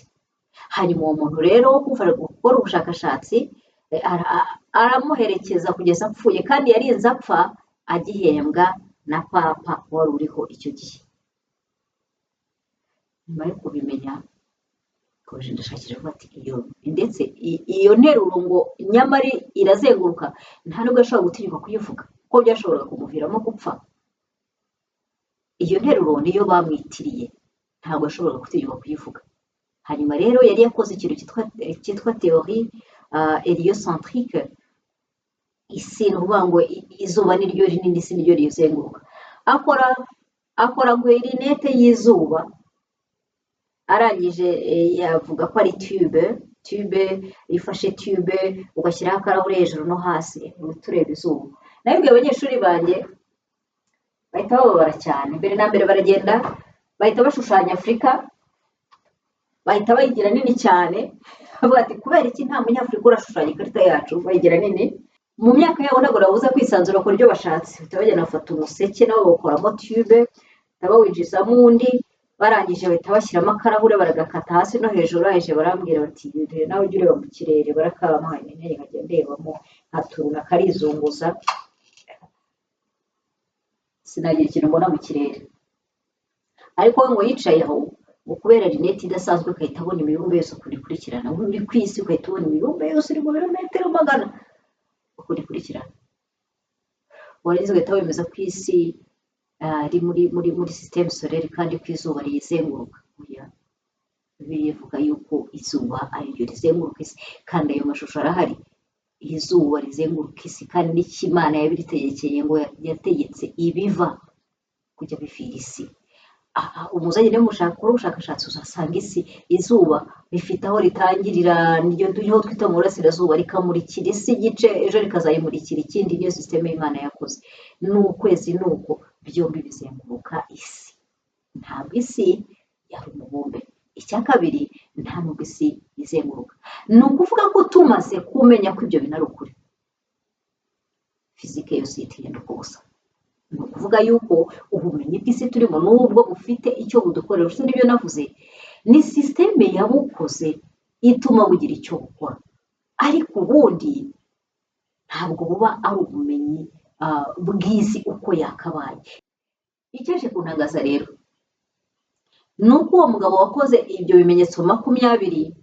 Hanyuma uwo muntu rero wo kumufasha gukora ubushakashatsi aramuherekeza kugeza apfuye, kandi yarinze apfa agihembwa na papa wari uriho icyo gihe. Nyuma yo kubimenya koje ndashakira bati ndetse iyo nteruro ngo nyamari irazenguruka, nta nubwo yashobora gutinyuka kuyivuga ko byashoboraga kumuviramo gupfa. Iyo nteruro niyo bamwitiriye, ntabwo yashoboraga gutinyuka kuyivuga. Hanyuma rero yari yakoze ikintu cyitwa théorie héliocentrique, isi ni ukuvuga ngo izuba ni ryo rinini, isi ni ryo rizenguruka. Akora guherinete y'izuba, arangije yavuga ko ari tube ifashe tube ugashyiraho akarahuri hejuru no hasi tureba izuba. Nabibwiye abanyeshuri banjye bahita bababara cyane. Mbere na mbere baragenda bahita bashushanya Afurika, bahita bayigira nini cyane, bavuga ati kubera iki nta munyafurika urashushanya ikarita yacu, bayigira nini. Mu myaka yabo ntabwo babuza kwisanzura bakora ibyo bashatse, bahita bagenda bafata umuseke nabo bawukoramo tube, bawinjizamo undi, barangije bahita bashyiramo akarahure baragakata hasi no hejuru. Barangije barambwira bati nawe ujye ureba mu kirere, barakampaye nyine nkajya ndebamo nkaturuna karizunguza, sinagira ikintu mbona mu kirere. Ariko we ngo yicaye aho ngo kubera rinete idasanzwe ugahita abona imibumbe yose uko ikurikirana, uri ku isi ugahita ubona imibumbe yose iri mu birometero magana uko ikurikirana. Warangiza ugahita wemeza ko isi ari muri systeme solaire kandi ko izuba riyizenguruka. Bivuga yuko izuba ari ryo rizenguruka isi, kandi ayo mashusho arahari, izuba rizenguruka isi, kandi n'Imana yabiritegekeye ngo yategetse ibiva kujya bifira isi. Umuzanye rero mushaka gukora ubushakashatsi uzasanga isi, izuba rifite aho ritangirira, niryo turiho twita mu burasirazuba, rikamurikira isi igice, ejo rikazayimurikira ikindi. Niyo systeme y'Imana yakoze. N'ukwezi nuko byombi bizenguruka isi. Ntabwo isi yari umubumbe. Icya kabiri, nta nubwo isi izenguruka. Ni ukuvuga ko tumaze kumenya ko ibyo bintu ari ukuri, fizike yose ihinduka ubusa. Ni ukuvuga yuko ubumenyi bw'isi turimo n'ubwo bufite icyo budukorera, usibye n'ibyo navuze, ni systeme yabukoze ituma bugira icyo bukora, ariko ubundi ntabwo buba ari ubumenyi bw'isi uko yakabaye. Icyaje kuntangaza rero ni uko uwo mugabo wakoze ibyo bimenyetso 20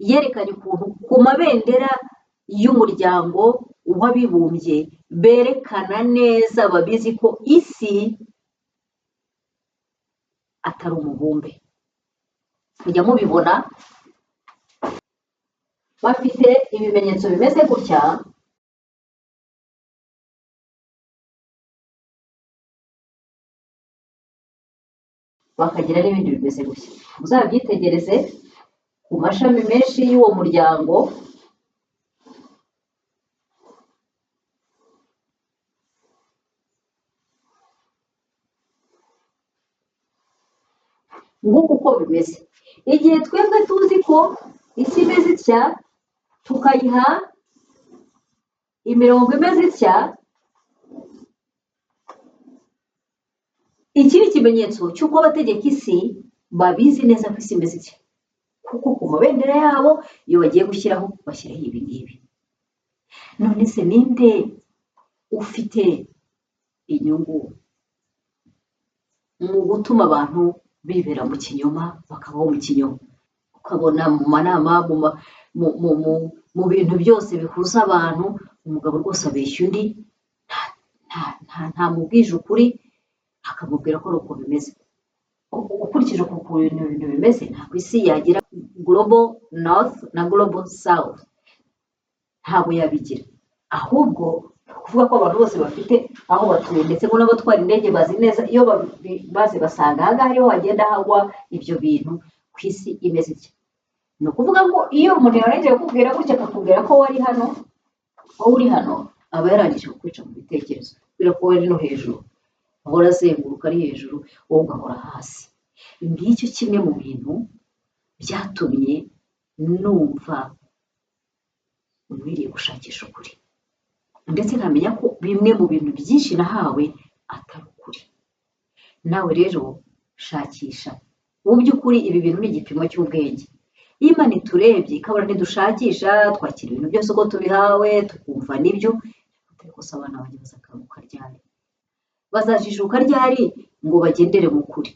yerekanye ukuntu ku mabendera y'umuryango w'abibumbye berekana neza, babizi ko isi atari umubumbe. Mujya mubibona bafite ibimenyetso bimeze gutya, bakagira n'ibindi bimeze gutya. Muzabyitegereze ku mashami menshi y'uwo muryango, nguko uko bimeze. Igihe twebwe tuzi ko isi imeze itya, tukayiha imirongo imeze itya, iki ni ikimenyetso cy'uko abategeka isi babizi neza ko isi imeze itya, kuko ku mabendera yabo iyo bagiye gushyiraho bashyiraho ibi ngibi. None se ninde ufite inyungu mu gutuma abantu bibera mu kinyoma, bakabaho mu kinyoma? Ukabona mu manama, mu bintu byose bihuza abantu, umugabo rwose abeshya undi, ntamubwije ukuri, akamubwira ko ari uko bimeze. Ukurikije ukuntu ibintu bimeze, ntabwo isi yagira global north na global south, ntabwo yabigira. Ahubwo kuvuga ko abantu bose bafite aho batuye, ndetse ngo n'abatwara indege bazi neza iyo baze basanga aha ngaha ariho hagenda hagwa ibyo bintu ku isi imeze itya. Ni ukuvuga ngo iyo umuntu yarangije kukubwira gutya, akakubwira ko wari hano, wowe uri hano, aba yarangije kukwica mu bitekerezo, kubera ko wari no hejuru, ahora azenguruka ari hejuru, wowe ugahora hasi. Ngicyo kimwe mu bintu byatumye numva nkwiriye gushakisha ukuri, ndetse nkamenya ko bimwe mu bintu byinshi nahawe atari ukuri. Nawe rero shakisha. Mu by'ukuri ibi bintu ni igipimo cy'ubwenge. Iyo Imana iturebye ikabona ntidushakisha, twakira ibintu byose uko tubihawe, tukumva nibyo, ariko se abana banjye bazakanguka ryari? Bazajijuka ryari ngo bagendere mu kuri?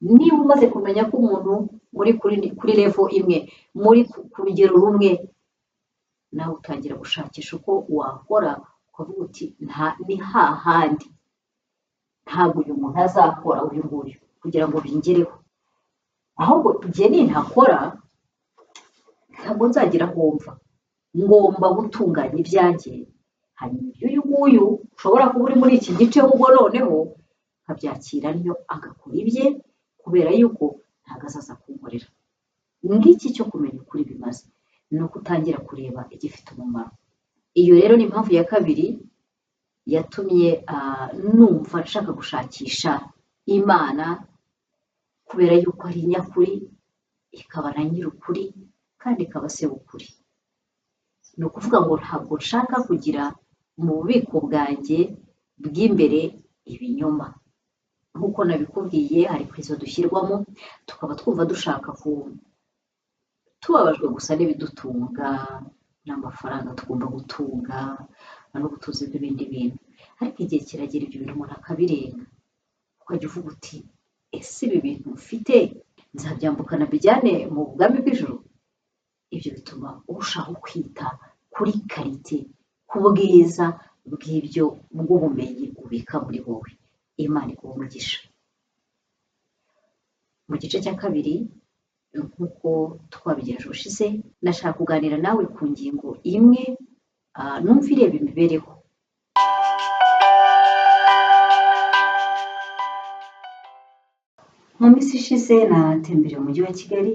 Niba umaze kumenya ko umuntu muri kuri level imwe, muri ku rugero rumwe, nawe utangira gushakisha uko wakora, ukavuga uti ni hahandi, ntabwo uyu muntu azakora uyu nguyu kugira ngo bingereho, ahubwo igihe nintakora ntabwo nzagira aho mva, ngomba gutunganya ibyanjye, hanyuma uyu nguyu ushobora kuba uri muri iki gice, ahubwo noneho nkabyakira niyo agakora ibye, kubera yuko ntabwo azaza kunkorera. Ngiki cyo kumenya ukuri bimaze, ni uko utangira kureba igifite umumaro. Iyo rero ni impamvu ya kabiri yatumye numva nshaka gushakisha Imana, kubera yuko ari nyakuri, ikaba na nyir'ukuri, kandi ikaba se w'ukuri. Ni ukuvuga ngo ntabwo nshaka kugira mu bubiko bwanjye bw'imbere ibinyoma. Nk'uko nabikubwiye, hari izo dushyirwamo, tukaba twumva dushaka tubabajwe gusa n'ibidutunga, n'amafaranga tugomba gutunga, n'ubutunzi bw'ibindi bintu. Ariko igihe kiragera ibyo bintu umuntu akabirenga, ukajya uvuga uti ese ibi bintu mfite nzabyambukana bijyane mu bwami bw'ijuru? Ibyo bituma urushaho kwita kuri karite, ku bwiza bw'ibyo bw'ubumenyi ubika muri wowe. Imana iguha umugisha. Mu gice cya kabiri, nk'uko twabigejeje ushize, nashaka kuganira nawe ku ngingo imwe numva ireba imibereho. Mu minsi ishize natembereye umujyi wa Kigali,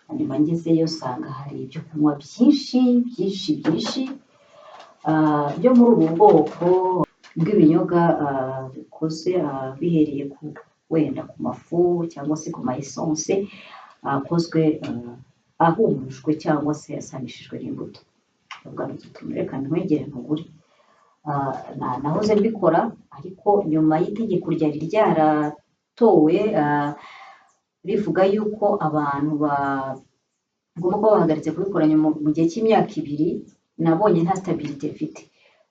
hanyuma ngezeyo nsanga hari ibyo kunywa byinshi byinshi byinshi byo muri ubu bwoko bw'ibinyobwa bikoze bihereye ku wenda ku mafu cyangwa se ku ma essence akozwe ahumujwe cyangwa se asanishijwe n'imbuto. Ubwo reka nkwegere ntugure. Nahoze mbikora, ariko nyuma y'itegeko ryari ryaratowe rivuga yuko abantu bagomba kuba bahagaritse kubikora mu gihe cy'imyaka 2, nabonye nta stabilité mfite.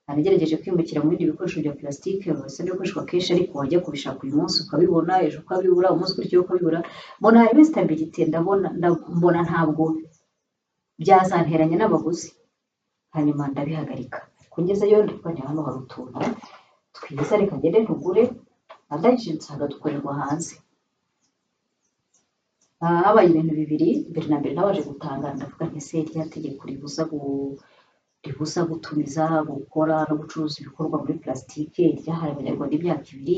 Nagerageje kwimukira mu bindi bikoresho bya plastique bisa n'ibikoreshwa kenshi, ariko wajya kubishaka uyu munsi ukabibona, ejo ukabibura, umunsi ukurikiyeho ukabibura. Mbona harimo stabilité, mbona ntabwo byazanteranya n'abaguzi. Hanyuma ndabihagarika. Ariko ngezeyo ndikubona hano hari utuntu twiza, reka ngende ntugure. Ndangije nsanga dukorerwa hanze. habaye ibintu bibiri. Mbere na mbere nabaje gutangara ndavuga nti ese rya tegeko ribuza gutumiza, gukora no gucuruza ibikorwa muri plastique ryahaye abanyarwanda imyaka 2,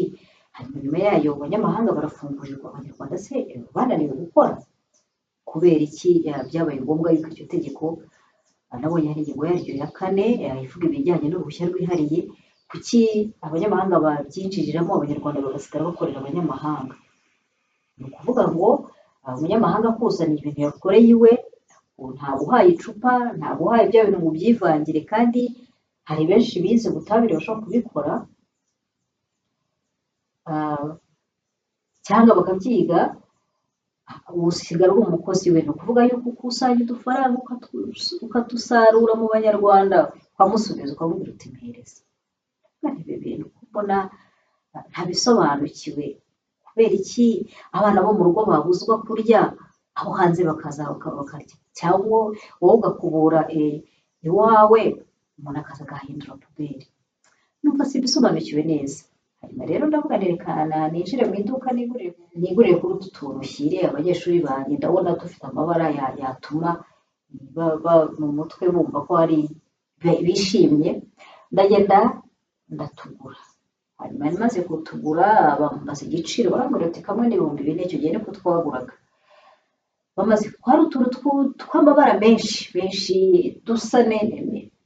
hanyuma nyuma yayo abanyamahanga barafungurirwa, abanyarwanda se bananiwe gukora kubera iki? Byabaye ngombwa yuko iryo tegeko nabonye hari ingingo yaryo ya 4 ivuga ibijyanye n'uruhushya rwihariye. Kuki abanyamahanga babyinjiriramo abanyarwanda bagasigara bakorera abanyamahanga? Ni ukuvuga ngo umunyamahanga akuzaniye ibintu yakoreye iwe, ntabwo uhaye icupa, ntabwo uhaye bya bintu ngo ubyivangire, kandi hari benshi bize ubutabire bashobora kubikora cyangwa bakabyiga, usigara uri umukozi we. Ni ukuvuga yuko ukusanya udufaranga ukadusarura mu banyarwanda, ukamusubiza ukamubwira uti mpereza. Ibi bintu mbona ntabisobanukiwe. Kubera iki abana bo mu rugo babuzwa kurya, aho hanze bakaza bakarya? Cyangwa wowe ugakubura iwawe, umuntu akaza agahindura puberi. Numva sibisobanukiwe neza. Hanyuma rero ndavuga nerekana ninjire mu iduka nigurire kuri utu tuntu nshyire abanyeshuri banjye, ndabona dufite amabara yatuma mu mutwe bumva ko ari bishimye. Ndagenda ndatugura. Hanyuma maze kutugura bambaza igiciro, barambwira ati kamwe ni 4,000. Icyo gihe niko twaguraga. Bamaze kwari utuntu tw'amabara menshi dusa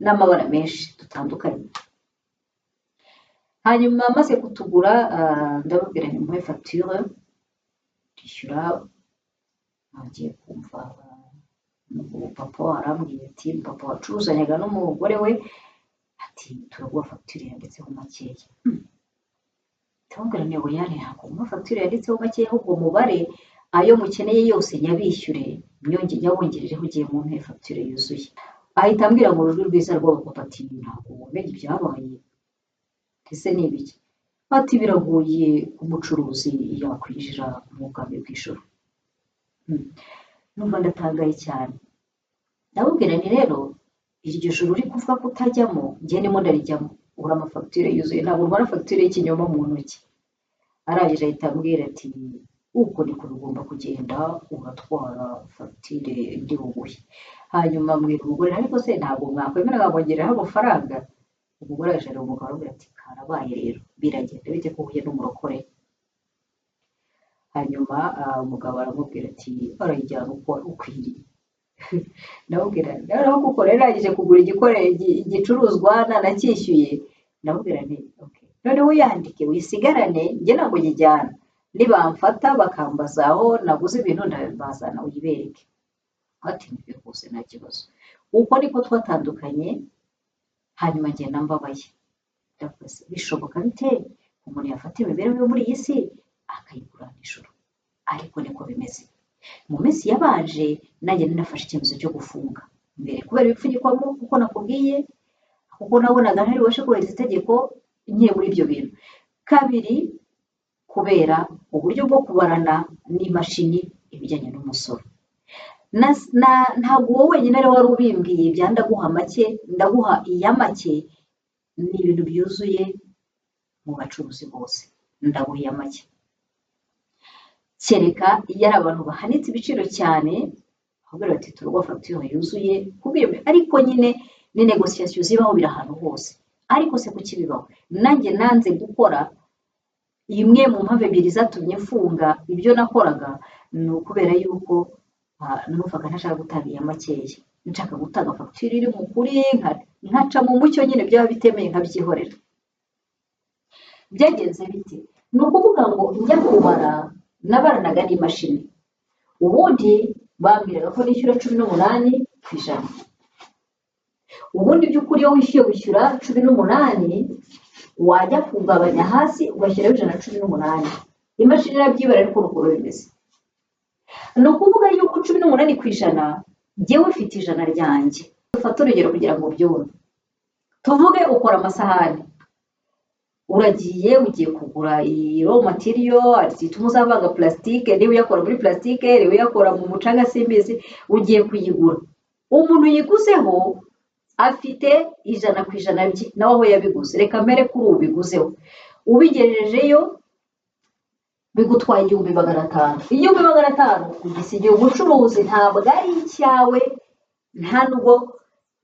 n'amabara menshi dutandukanye. Hanyuma maze kutugura ndababwira nti muhe facture, ndishyura. Ngiye kumva papa arambwira ati, papa wacuruzanyaga n'umugore we, ati turaguha facture yanditseho makeya. Ndababwira nti oya, ntabwo muha facture yanditseho makeya, ahubwo mubare ayo mukeneye yose nyabishyure, nyabongerereho ugiye mu mpe facture yuzuye. Ahita ambwira mu rujwi rwiza rw'abapapa ati ntabwo wamenye ibyabaye. Ese ni ibiki? Ati biragoye umucuruzi yakwinjira mu bwami bw'ijoro. Numva ndatangaye cyane. Ndababwira nti rero iryo joro uri kuvuga ko utajyamo, njye ndimo ndarijyamo. Ura amafacture yuzuye, ntabwo ntwara facture y'ikinyoma mu ntoki. Arangije ahita ambwira ati uko niko bigomba kugenda, uratwara facture ndi buguhe. Hanyuma mwira umugore, ariko se ntabwo mwakwemera nkamwongereraho amafaranga? Umugore araje umugabo aramubwira ati karabaye rero, biragenda bite ko uhuye n'umurokore? Hanyuma umugabo aramubwira ati arayijyana uko ukwiriye. Ndamubwira noneho kuko rero arangije kugura igicuruzwa nanacyishyuye. Ndamubwira nti okay, noneho uyandike wisigarane, njye ntabwo njyijyana. Nibamfata bakambaza aho naguze ibintu ndabazana uyibereke. Ati nibyo rwose nta kibazo. Uko niko twatandukanye. Hanyuma ngenda mbabaye. Ndavuze bishoboka bite umuntu yafata imibereho yo muri iyi si akayigurana ijoro? Ariko niko bimeze. Mu minsi yabanje nanjye nafashe icyemezo cyo gufunga. Mbere kubera ibipfunyikwamo kuko nakubwiye, kuko nabonaga ntari bubashe kubahiriza itegeko ngiye muri ibyo bintu. Kabiri, kubera uburyo bwo kubarana n'imashini ibijyanye n'umusoro. Ntabwo wowe wenyine rero wari ubimbwiye bya ndaguha make, ndaguha iya make, ni ibintu byuzuye mu bacuruzi bose. Ndaguha iya make. Kereka iyo ari abantu bahanitse ibiciro cyane, ahubwo bati turaguha facture yuzuye, ariko nyine ni negociation zibaho biri ahantu hose. Ariko se kuki bibaho? Nanjye nanze gukora. Imwe mu mpamvu ebyiri zatumye mfunga ibyo nakoraga ni ukubera yuko numvaga ntashaka gutanga iya makeya. Nshaka gutanga facture iri mu kuri, nkaca mu mucyo nyine byaba bitemeye nkabyihorera. Byagenze bite? Ni ukuvuga ngo njya kubara nabaranaga n'imashini. Ubundi bambwiraga ko nishyura 18%. Ubundi by'ukuri iyo wishyura 18, wajya kugabanya hasi ugashyiraho 118. Imashini irabyibara ariko urugo bimeze. Ni ukuvuga yuko 18%, njyewe ufite 100 ryanjye. Dufate urugero kugira ngo byumve. Tuvuge ukora amasahani. Uragiye ugiye kugura raw material, zituma uzavanga plastique, niba uyakora muri plastique, niba uyakora mu mucanga simbizi, ugiye kuyigura. Umuntu yiguzeho afite 100% nawe aho yabiguze. Reka mbere kuri ubiguzeho. Ubigejejeyo bigutwaye 1,500. 1,500 ugisigiye umucuruzi, ntabwo ari icyawe,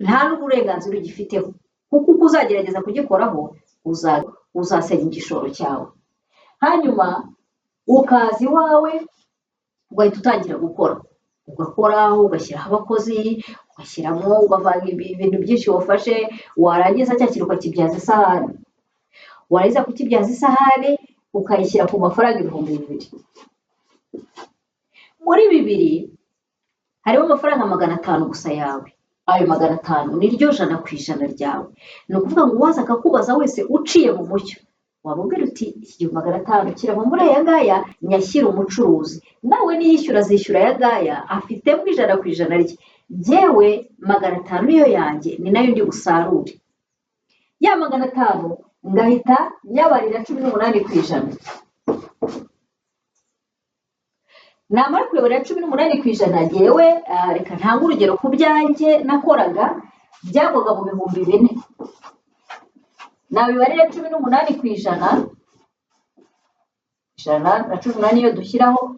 nta n'uburenganzira ugifiteho, kuko uko uzagerageza kugikoraho uzasenya igishoro cyawe. Hanyuma ukaza iwawe ugahita utangira gukora, ugakora ugashyiraho abakozi, ugashyiramo ugavanga ibintu byinshi wafashe, warangiza cya kintu ukakibyaza isahani, warangiza kukibyaza isahani ukayishyira ku mafaranga 2,000. Muri 2 harimo amafaranga 500 gusa yawe. Ayo 500 niryo 100% ryawe. Ni ukuvuga ngo uwaza akakubaza wese uciye mu mucyo, wamubwira uti iki 500 kirava muri aya ngaya nyashyira umucuruzi, nawe niyishyura azishyura aya ngaya afitemo 100% rye, jyewe 500 niyo yanjye, ni nayo ndi busarure. Ya 500 ngahita nyabarira 18%. Namara kuyoborera 18%, jyewe reka ntange urugero ku byanjye nakoraga byagwaga mu 4,000. Nabibarira 18%, 118 iyo dushyiraho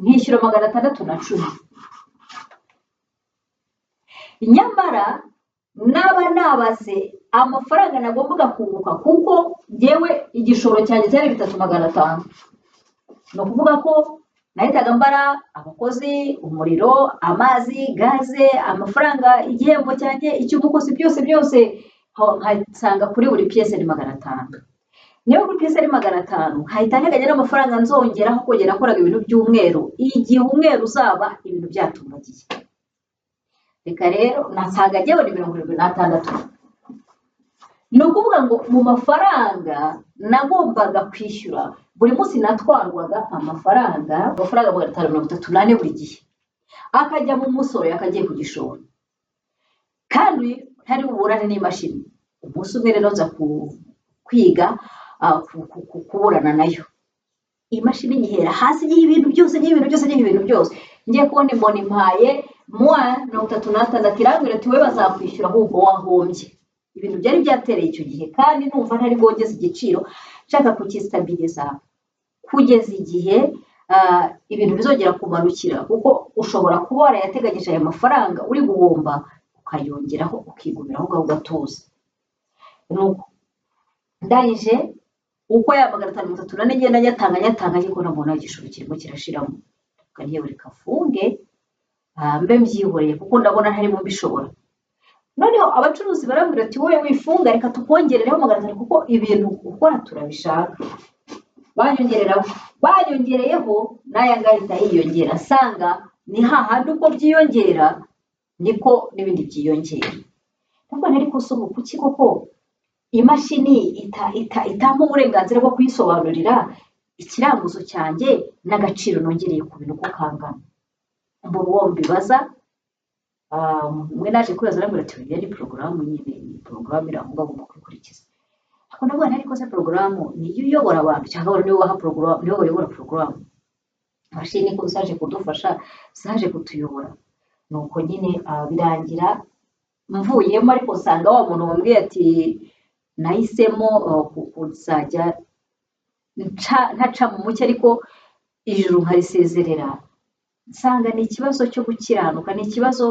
nkishyura 610. Nyamara naba nabaze amafaranga nagombaga kunguka, kuko jyewe igishoro cyanjye cyari 3,500. Ni ukuvuga ko nahitaga mbara abakozi, umuriro, amazi, gaze, amafaranga, igihembo cyanjye, icy'umukozi, byose nkasanga kuri buri piyese ni 500. Niyo kuri piyese ari 500, nkahita nteganya n'amafaranga nzongeraho kongera nakoraga ibintu by'umweru, igihe umweru uzaba ibintu byatumbagiye. Reka rero nasanga jyewe ni 76. Ni ukuvuga ngo mu mafaranga nagombaga kwishyura buri munsi natwarwaga amafaranga 538 buri gihe, akajya mu musoro yakagiye kugishora, kandi hari uburane n'imashini. Umunsi umwe rero nza kwiga kuburana nayo, imashini nyihera hasi y'ibintu byose, ngiye kubona imbona impaye -36, irambwira ati we bazakwishyura ahubwo wahombye. Ibintu byari byatereye icyo gihe, kandi numva ntari bwongeze igiciro, nshaka kukistabiriza kugeza igihe ibintu bizongera kumanukira, kuko ushobora kuba warayateganyije aya mafaranga uri guhomba ukayongeraho ukigumiraho ngaho ugatuza. Nuko ndangije uko ya 538 ngenda nyatanga ariko nabona igishoro kirimo kirashiramo, kanyewe reka mfunge mbe mbyihoreye kuko ndabona ntarimo mbishobora. Noneho abacuruzi barambwira ati wowe wifunga, reka tukongerereho 500 kuko ibintu ukora turabishaka. Banyongereyeho n'aya ngahita yiyongera, asanga ni hahandi uko byiyongera niko n'ibindi byiyongera. Ntabwo nari kusoma kuki koko imashini itampa uburenganzira bwo kuyisobanurira ikiranguzo cyanjye n'agaciro nongereye ku bintu ko kangana. Mbona uwo mbibaza, umwe naje kwibaza arambwira ati yari porogaramu nyine, ni porogaramu iri aho ngaho ugomba kwikurikiza. Ariko ndavuga ariko se porogaramu niyo uyobora abantu cyangwa niyo waha porogaramu, niyo bayobora porogaramu? Imashini ko zaje kudufasha, zaje kutuyobora. Nuko nyine birangira mvuyemo, ariko usanga wa muntu wambwiye ati nahisemo kuzajya ntaca mu mucyo ariko ijuru nkarisezerera. Nsanga ni ikibazo cyo gukiranuka, ni ikibazo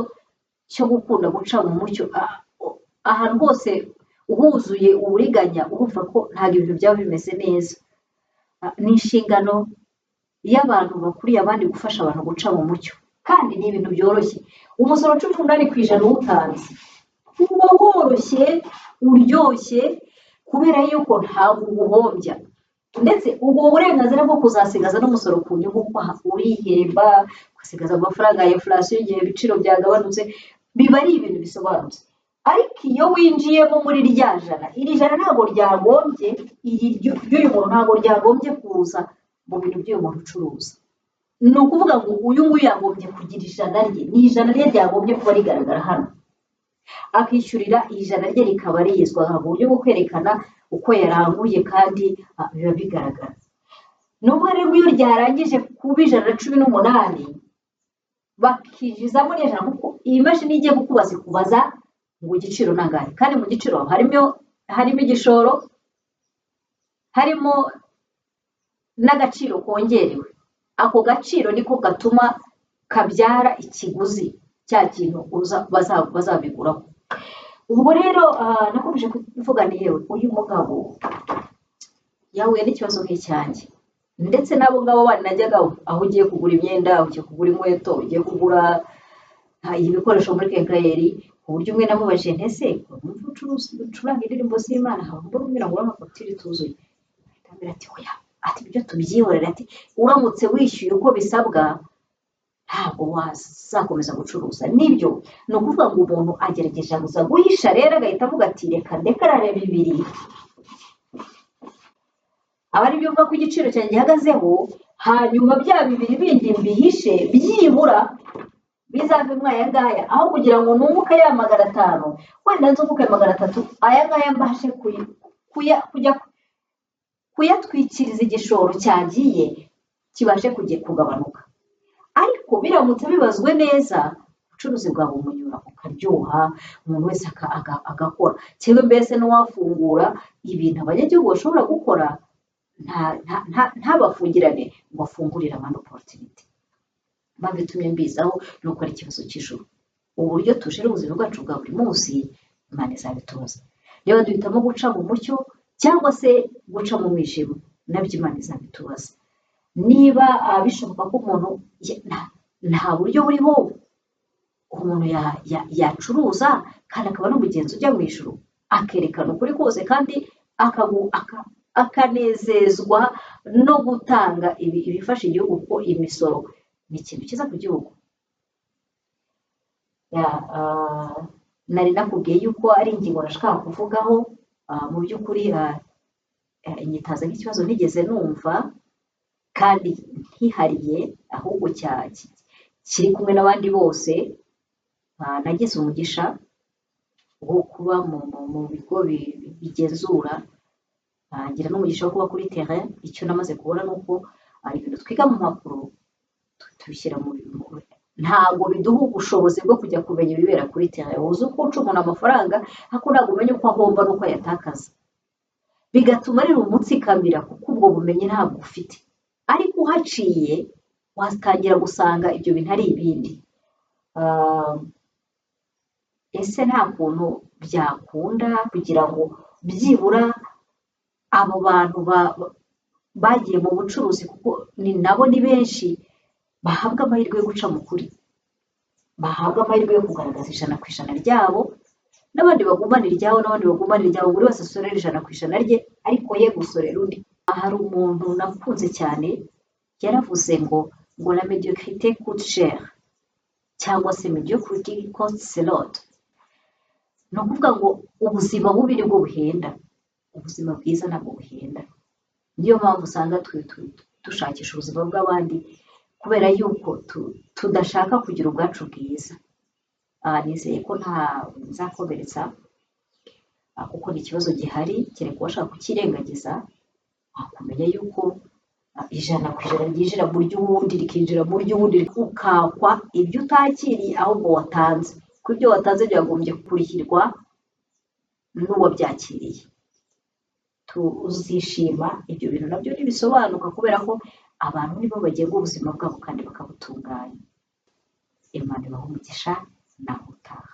cyo gukunda guca mu mucyo. Ahantu hose uhuzuye uburiganya urumva ko ntabwo ibintu byaba bimeze neza. Ni inshingano y'abantu bakuriye abandi gufasha abantu guca mu mucyo, kandi ni ibintu byoroshye. Umusoro 18% uwutanze uba woroshye uryoshye, kubera yuko ntabwo ubuhombya, ndetse ubwo burenganzira bwo kuzasigaza n'umusoro ku nyungu kwaha urihemba, ugasigaza amafaranga ya inflation igihe ibiciro byagabanutse, biba ari ibintu bisobanutse. Ariko iyo winjiyemo muri rya jana, iri jana ntabwo ryagombye, ry'uyu muntu ntabwo ryagombye kuza mu bintu by'uyu muntu ucuruza. Ni ukuvuga ngo uyu nguyu yagombye kugira ijana rye, ni ijana rye ryagombye kuba rigaragara hano, akishyurira ijana rye rikaba rizwa mu buryo bwo kwerekana uko yaranguye, kandi biba bigaragara. Nubwo rero iyo ryarangije kuba 118 bakijizamo n'ijana, kuko iyi mashini igiye kukubaza ikubaza ngo igiciro nangahe, kandi mu giciro harimo igishoro, harimo n'agaciro kongerewe, ako gaciro niko gatuma kabyara ikiguzi cya kintu bazabiguraho. Ubwo rero nakomeje kuvuga ni yewe uyu mugabo yahuye n'ikibazo nk'icyanjye, ndetse n'abo ngabo bandi najyagaho, aho ugiye kugura imyenda, aho ugiye kugura inkweto, ugiye kugura ibikoresho muri kenkayeri, ku buryo umwe namubajije ntese ucuranga indirimbo z'Imana haba mbona umwira ngo amafagitire ituzuye, ahita ati oya, ati ibyo tubyihorera, ati uramutse wishyuye uko bisabwa ntabwo wazakomeza gucuruza. Nibyo ni ukuvuga ngo umuntu agerageje gusa guhisha, rero agahita avuga ati reka ndekarare bibiri, aba ari byo uvuga ko igiciro cyanjye gihagazeho, hanyuma bya bibiri bindi mbihishe byibura bizavemo aya ngaya, aho kugira ngo nunguke ya 500 wenda nzunguke 300, aya ngaya mbashe kuyatwikiriza igishoro cyagiye kibashe kugabanuka. Ariko biramutse bibazwe neza, ubucuruzi bwawe umunyura ukaryoha, umuntu wese agakora. Cyangwa mbese n'uwafungura ibintu abanyagihugu bashobora gukora, ntabafungirane ngo afungurire abantu opportunity. Mpamvu itumye mbizaho ni uko ari ikibazo cy'ijuru. Uburyo tujera ubuzima bwacu bwa buri munsi, Imana izabituza. Rero duhitamo guca mu mucyo cyangwa se guca mu mwijima, nabyo Imana izabitubaza. Niba bishoboka ko umuntu nta buryo buriho umuntu yacuruza kandi akaba n'umugenzi ujya mu ijuru, akerekana ukuri kose kandi akanezezwa no gutanga ibifasha igihugu, kuko imisoro ni ikintu cyiza ku gihugu. Nari nakubwiye yuko ari ingingo nashaka kuvugaho, mu by'ukuri inyitaza nk'ikibazo ntigeze numva kandi ntihariye, ahubwo kiri kumwe n'abandi bose. Nagize umugisha wo kuba mu bigo bigenzura, ngira n'umugisha wo kuba kuri terrain. Icyo namaze kubona ni uko ibintu twiga mu mpapuro tubishyira mu ntabwo biduha ubushobozi bwo kujya kumenya ibibera kuri terrain. Uzi uko uca umuntu amafaranga ariko ntabwo umenya uko ahomba n'uko ayatakaza, bigatuma rero umutsikamira kuko ubwo bumenyi ntabwo ufite. Ariko uhaciye watangira gusanga ibyo bintu ari ibindi. Ese nta kuntu byakunda kugira ngo byibura abo bantu bagiye mu bucuruzi, kuko nabo ni benshi, bahabwa amahirwe yo guca mu kuri, bahabwa amahirwe yo kugaragaza 100% ryabo, n'abandi bagumana iryabo, buri wese asorera 100% rye, ariko ye gusorera undi. Hari umuntu nakunze cyane yaravuze ngo la médiocrité coûte cher, cyangwa se médiocrité coûte lot. Ni ukuvuga ngo ubuzima bubi nibwo buhenda, ubuzima bwiza ntabwo buhenda. Niyo mpamvu usanga dushakisha ubuzima bw'abandi, kubera yuko tudashaka kugira ubwacu bwiza. Nizeye ko nta nzakomeretsa, kuko ni ikibazo gihari, kereka uwashaka kukirengagiza, wakumenya yuko 100% ryinjira mu ry'uwundi rikinjira mu ry'uwundi, ukakwa ibyo utakiriye ahubwo watanze, kuko ibyo watanze byagombye kurihirwa n'uwabyakiriye. Tuzishima ibyo bintu nabyo ntibisobanuka, kubera ko abantu nibo bagenga ubuzima bwabo kandi bakabutunganya. Imana ibahe umugisha, naho utaha.